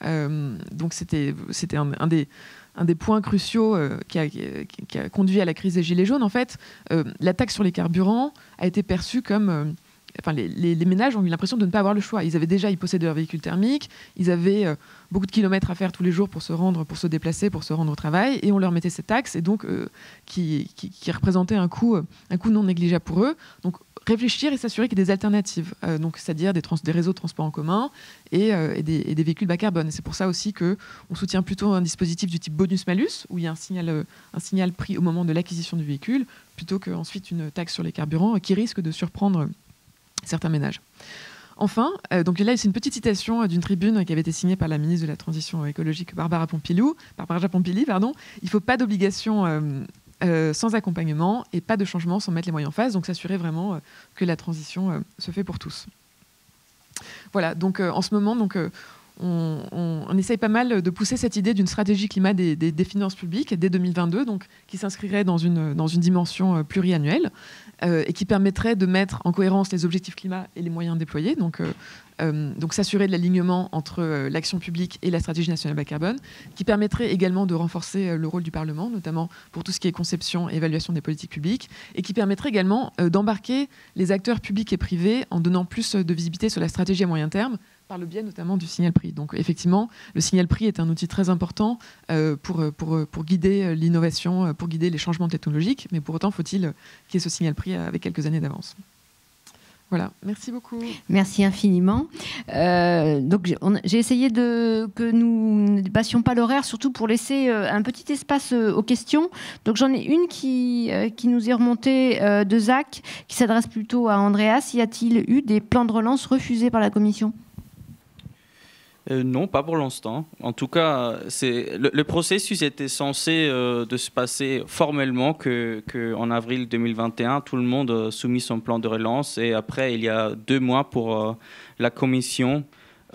Donc c'était un des points cruciaux qui a conduit à la crise des Gilets jaunes. En fait, la taxe sur les carburants a été perçue comme les ménages ont eu l'impression de ne pas avoir le choix. Ils possédaient leur véhicule thermique, ils avaient beaucoup de kilomètres à faire tous les jours pour se déplacer, pour se rendre au travail, et on leur mettait cette taxe, et donc qui représentait un coût non négligeable pour eux. Donc réfléchir et s'assurer qu'il y ait des alternatives, donc c'est-à-dire des réseaux de transport en commun et des véhicules bas carbone. Et c'est pour ça aussi qu'on soutient plutôt un dispositif du type bonus-malus, où il y a un signal prix au moment de l'acquisition du véhicule, plutôt qu'ensuite une taxe sur les carburants qui risque de surprendre certains ménages. Enfin, donc là, c'est une petite citation d'une tribune qui avait été signée par la ministre de la Transition écologique, Barbara Pompili. Il ne faut pas d'obligation sans accompagnement et pas de changement sans mettre les moyens en face. Donc, s'assurer vraiment que la transition se fait pour tous. Voilà, donc en ce moment, on essaye pas mal de pousser cette idée d'une stratégie climat des finances publiques dès 2022, donc, qui s'inscrirait dans une dimension pluriannuelle et qui permettrait de mettre en cohérence les objectifs climat et les moyens déployés, donc s'assurer de l'alignement entre l'action publique et la stratégie nationale bas carbone, qui permettrait également de renforcer le rôle du Parlement, notamment pour tout ce qui est conception et évaluation des politiques publiques, et qui permettrait également d'embarquer les acteurs publics et privés en donnant plus de visibilité sur la stratégie à moyen terme, par le biais notamment du signal prix. Donc effectivement, le signal prix est un outil très important pour guider l'innovation, pour guider les changements technologiques, mais pour autant faut-il qu'il y ait ce signal prix avec quelques années d'avance. Voilà, merci beaucoup. Merci infiniment. Donc j'ai essayé que nous ne dépassions pas l'horaire, surtout pour laisser un petit espace aux questions. Donc j'en ai une qui nous est remontée de Zach, qui s'adresse plutôt à Andreas. Y a-t-il eu des plans de relance refusés par la Commission ? Non, pas pour l'instant. En tout cas, le processus était censé de se passer formellement qu'en avril 2021, tout le monde a soumis son plan de relance. Et après, il y a 2 mois pour la Commission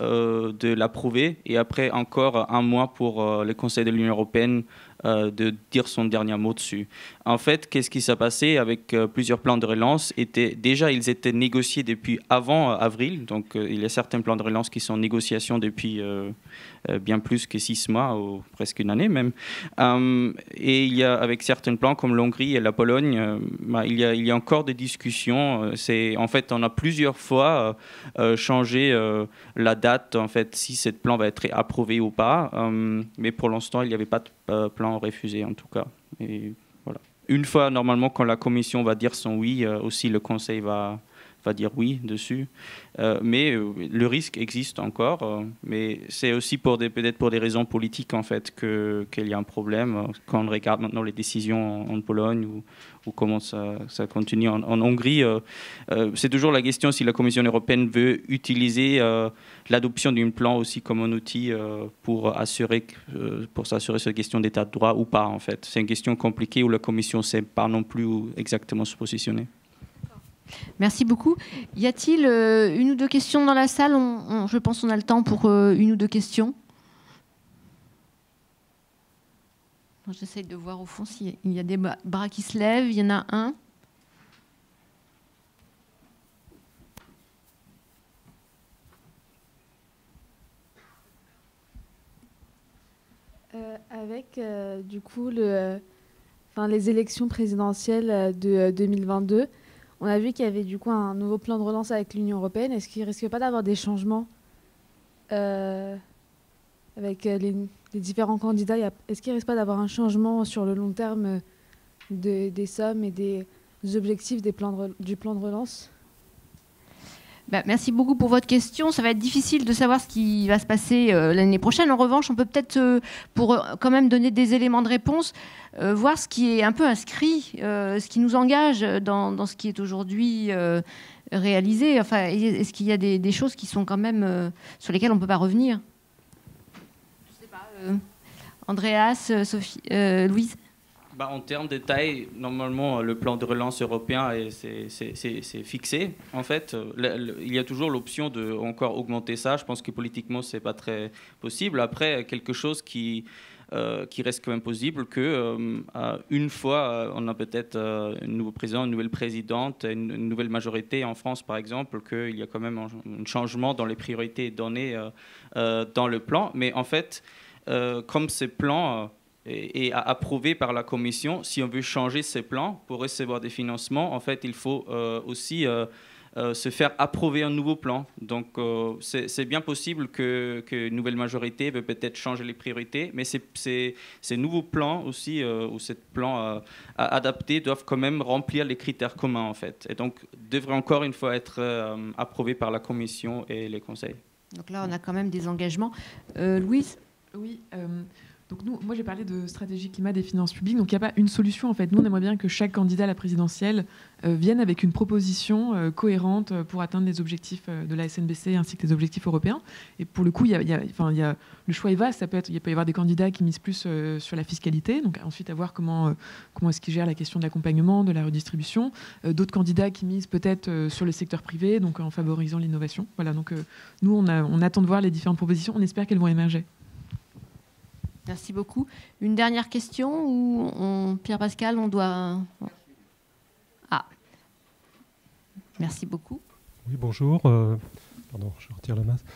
de l'approuver. Et après, encore 1 mois pour le Conseil de l'Union européenne de dire son dernier mot dessus. En fait, qu'est-ce qui s'est passé avec plusieurs plans de relance? Déjà, ils étaient négociés depuis avant avril. Donc, il y a certains plans de relance qui sont en négociation depuis bien plus que 6 mois, ou presque 1 année même. Et il y a, avec certains plans comme l'Hongrie et la Pologne, il y a encore des discussions. En fait, on a plusieurs fois changé la date, en fait, si ce plan va être approuvé ou pas. Mais pour l'instant, il n'y avait pas de plan refusé, en tout cas. Et voilà. Une fois, normalement, quand la Commission va dire son oui, aussi le Conseil va dire oui dessus. Mais le risque existe encore. Mais c'est aussi peut-être pour des raisons politiques, en fait, qu'il y a un problème. Quand on regarde maintenant les décisions en Pologne ou comment ça continue en Hongrie, c'est toujours la question si la Commission européenne veut utiliser l'adoption d'un plan aussi comme un outil pour s'assurer sur la question d'état de droit ou pas, en fait. C'est une question compliquée où la Commission ne sait pas non plus où exactement se positionner. Merci beaucoup. Y a-t-il 1 ou 2 questions dans la salle? Je pense qu'on a le temps pour 1 ou 2 questions. J'essaie de voir au fond s'il y a des bras qui se lèvent. Il y en a un. Avec du coup les élections présidentielles de 2022, on a vu qu'il y avait du coup un nouveau plan de relance avec l'Union européenne. Est-ce qu'il ne risque pas d'avoir des changements avec les différents candidats? Est-ce qu'il ne risque pas d'avoir un changement sur le long terme des sommes et des objectifs du plan de relance? Merci beaucoup pour votre question. Ça va être difficile de savoir ce qui va se passer l'année prochaine. En revanche, on peut peut-être, pour quand même donner des éléments de réponse, voir ce qui est un peu inscrit, ce qui nous engage dans ce qui est aujourd'hui réalisé. Enfin, est-ce qu'il y a des choses qui sont quand même sur lesquelles on ne peut pas revenir? Je ne sais pas. Andreas, Sophie, Louise? En termes de taille, normalement, le plan de relance européen, c'est fixé. En fait, il y a toujours l'option de encore augmenter ça. Je pense que politiquement, ce n'est pas très possible. Après, quelque chose qui reste quand même possible, qu'une fois, on a peut-être un nouveau président, une nouvelle présidente, une nouvelle majorité en France, par exemple, qu'il y a quand même un changement dans les priorités données dans le plan. Mais en fait, comme ces plans... et approuvé par la Commission, si on veut changer ces plans pour recevoir des financements, en fait, il faut aussi se faire approuver un nouveau plan. Donc c'est bien possible qu'une nouvelle majorité veut peut-être changer les priorités, mais ces nouveaux plans aussi, ou ces plans adaptés, doivent quand même remplir les critères communs en fait, et donc devraient encore une fois être approuvés par la Commission et les conseils. Donc là, on a quand même des engagements. Louise ? Oui, donc moi j'ai parlé de stratégie climat des finances publiques, donc il n'y a pas une solution en fait. Nous on aimerait bien que chaque candidat à la présidentielle vienne avec une proposition cohérente pour atteindre les objectifs de la SNBC ainsi que les objectifs européens. Et pour le coup, le choix est vaste. Il peut y avoir des candidats qui misent plus sur la fiscalité, donc ensuite à voir comment est-ce qu'ils gèrent la question de l'accompagnement, de la redistribution. D'autres candidats qui misent peut-être sur le secteur privé, donc en favorisant l'innovation. Voilà, donc nous on attend de voir les différentes propositions. On espère qu'elles vont émerger. Merci beaucoup. Une dernière question ou Pierre-Pascal, on doit... Ah. Merci beaucoup. Oui, bonjour. Pardon, je retire le masque.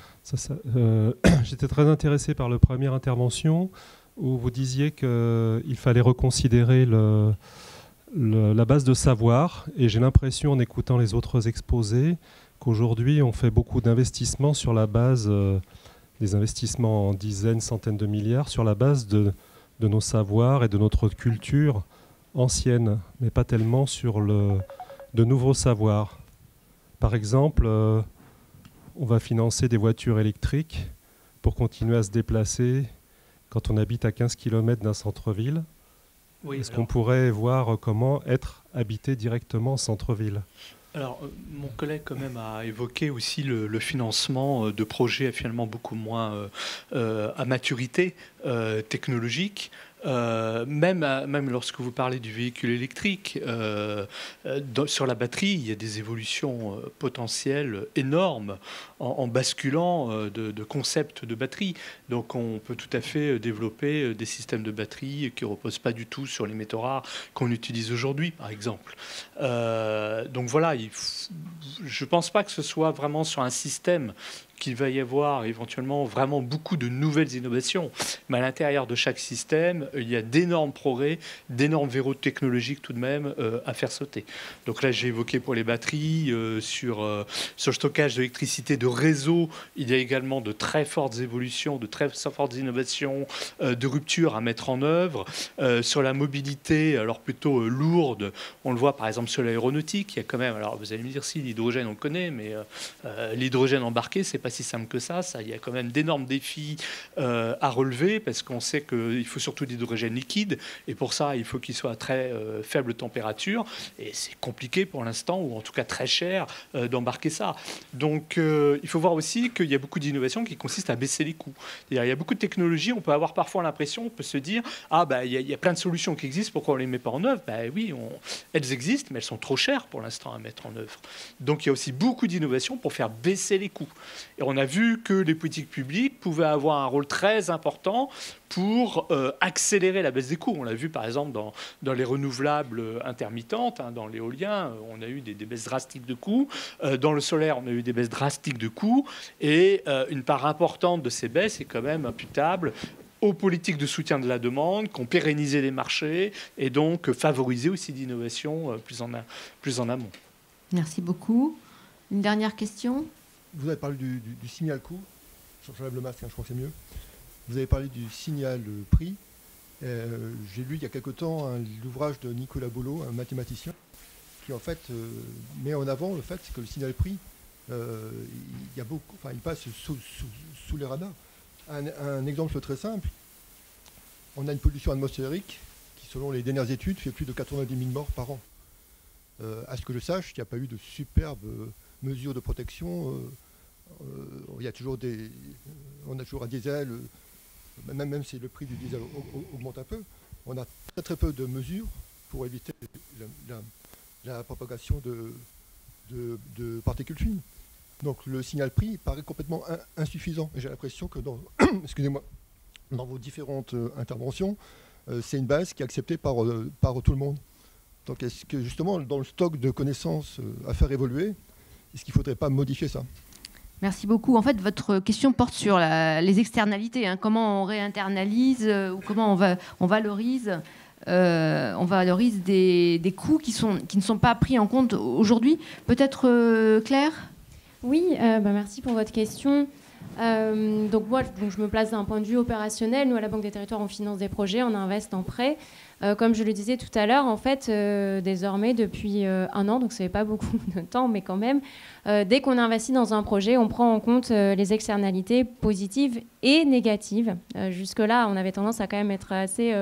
J'étais très intéressé par la première intervention où vous disiez qu'il fallait reconsidérer la base de savoir. Et j'ai l'impression, en écoutant les autres exposés, qu'aujourd'hui, on fait beaucoup d'investissements sur la base... des investissements en dizaines, centaines de milliards sur la base de nos savoirs et de notre culture ancienne, mais pas tellement sur de nouveaux savoirs. Par exemple, on va financer des voitures électriques pour continuer à se déplacer quand on habite à 15 km d'un centre-ville. Oui, est-ce qu'on pourrait voir comment être habité directement en centre-ville ? Alors, mon collègue quand même a évoqué aussi le financement de projets finalement beaucoup moins à maturité technologique. Même lorsque vous parlez du véhicule électrique, sur la batterie, il y a des évolutions potentielles énormes en basculant de concepts de batterie. Donc on peut tout à fait développer des systèmes de batterie qui ne reposent pas du tout sur les métaux rares qu'on utilise aujourd'hui, par exemple. Donc voilà, je ne pense pas que ce soit vraiment sur un système qu'il va y avoir éventuellement vraiment beaucoup de nouvelles innovations. Mais à l'intérieur de chaque système, il y a d'énormes progrès, d'énormes verrous technologiques tout de même à faire sauter. Donc là, j'ai évoqué pour les batteries, sur le stockage d'électricité de réseau, il y a également de très fortes évolutions, de très fortes innovations, de ruptures à mettre en œuvre. Sur la mobilité, alors plutôt lourde, on le voit par exemple sur l'aéronautique, il y a quand même, alors vous allez me dire si l'hydrogène on le connaît, mais l'hydrogène embarqué, c'est pas si simple que ça. Il y a quand même d'énormes défis à relever parce qu'on sait qu'il faut surtout de l'hydrogène liquide et pour ça, il faut qu'il soit à très faible température et c'est compliqué pour l'instant ou en tout cas très cher d'embarquer ça. Donc, il faut voir aussi qu'il y a beaucoup d'innovations qui consistent à baisser les coûts. Il y a beaucoup de technologies, on peut avoir parfois l'impression, on peut se dire il y a plein de solutions qui existent, pourquoi on ne les met pas en œuvre ? Oui, elles existent, mais elles sont trop chères pour l'instant à mettre en œuvre. Donc, il y a aussi beaucoup d'innovations pour faire baisser les coûts. Et on a vu que les politiques publiques pouvaient avoir un rôle très important pour accélérer la baisse des coûts. On l'a vu par exemple dans les renouvelables intermittentes, dans l'éolien, on a eu des baisses drastiques de coûts. Dans le solaire, on a eu des baisses drastiques de coûts. Et une part importante de ces baisses est quand même imputable aux politiques de soutien de la demande, qui ont pérennisé les marchés et donc favorisé aussi l'innovation plus en amont. Merci beaucoup. Une dernière question ? Vous avez parlé du signal coût. J'enlève le masque, je crois que c'est mieux. Vous avez parlé du signal prix. J'ai lu il y a quelque temps l'ouvrage de Nicolas Bollot, un mathématicien, qui en fait met en avant le fait que le signal prix, il passe sous les radars. Un exemple très simple, on a une pollution atmosphérique qui, selon les dernières études, fait plus de 90 000 morts par an. À ce que je sache, il n'y a pas eu de superbes mesures de protection. On a toujours un diesel, même si le prix du diesel augmente un peu, on a très très peu de mesures pour éviter la propagation de particules fines. Donc le signal prix paraît complètement insuffisant. Et j'ai l'impression que dans vos différentes interventions, c'est une base qui est acceptée par tout le monde. Donc est-ce que justement, dans le stock de connaissances à faire évoluer, est-ce qu'il ne faudrait pas modifier ça ? Merci beaucoup. En fait, votre question porte sur les externalités. Comment on réinternalise ou comment on valorise on valorise des coûts qui ne sont pas pris en compte aujourd'hui. Peut-être Claire ? Oui, merci pour votre question. Donc moi, je me place d'un point de vue opérationnel. Nous, à la Banque des Territoires, on finance des projets, on investe en prêt. Comme je le disais tout à l'heure, en fait, désormais, depuis 1 an, donc ça fait pas beaucoup de temps, mais quand même, dès qu'on investit dans un projet, on prend en compte les externalités positives et négatives. Jusque-là, on avait tendance à quand même être assez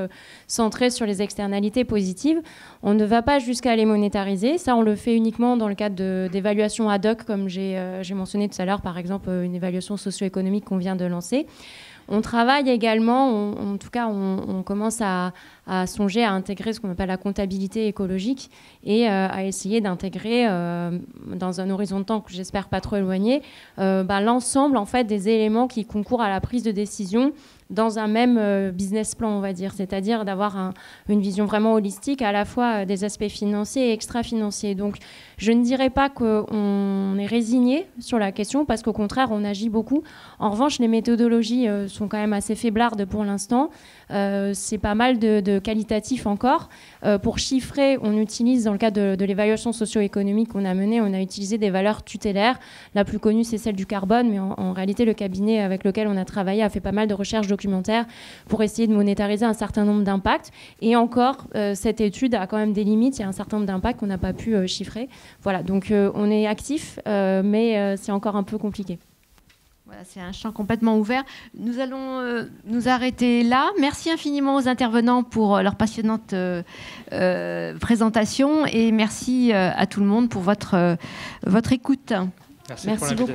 centré sur les externalités positives. On ne va pas jusqu'à les monétariser. Ça, on le fait uniquement dans le cadre d'évaluations ad hoc, comme j'ai mentionné tout à l'heure, par exemple, une évaluation socio-économique qu'on vient de lancer. On travaille également, en tout cas, on commence à songer à intégrer ce qu'on appelle la comptabilité écologique et à essayer d'intégrer dans un horizon de temps que j'espère pas trop éloigné, l'ensemble en fait des éléments qui concourent à la prise de décision dans un même business plan, on va dire, c'est-à-dire d'avoir une vision vraiment holistique à la fois des aspects financiers et extra-financiers. Donc, je ne dirais pas qu'on est résigné sur la question, parce qu'au contraire, on agit beaucoup. En revanche, les méthodologies sont quand même assez faiblardes pour l'instant. C'est pas mal de qualitatif encore. Pour chiffrer, on utilise, dans le cadre de l'évaluation socio-économique qu'on a menée, on a utilisé des valeurs tutélaires. La plus connue, c'est celle du carbone, mais en réalité, le cabinet avec lequel on a travaillé a fait pas mal de recherches documentaires pour essayer de monétariser un certain nombre d'impacts. Et encore, cette étude a quand même des limites. Il y a un certain nombre d'impacts qu'on n'a pas pu chiffrer. Voilà, donc on est actif, mais c'est encore un peu compliqué. Voilà, c'est un champ complètement ouvert. Nous allons nous arrêter là. Merci infiniment aux intervenants pour leur passionnante présentation et merci à tout le monde pour votre écoute. Merci beaucoup.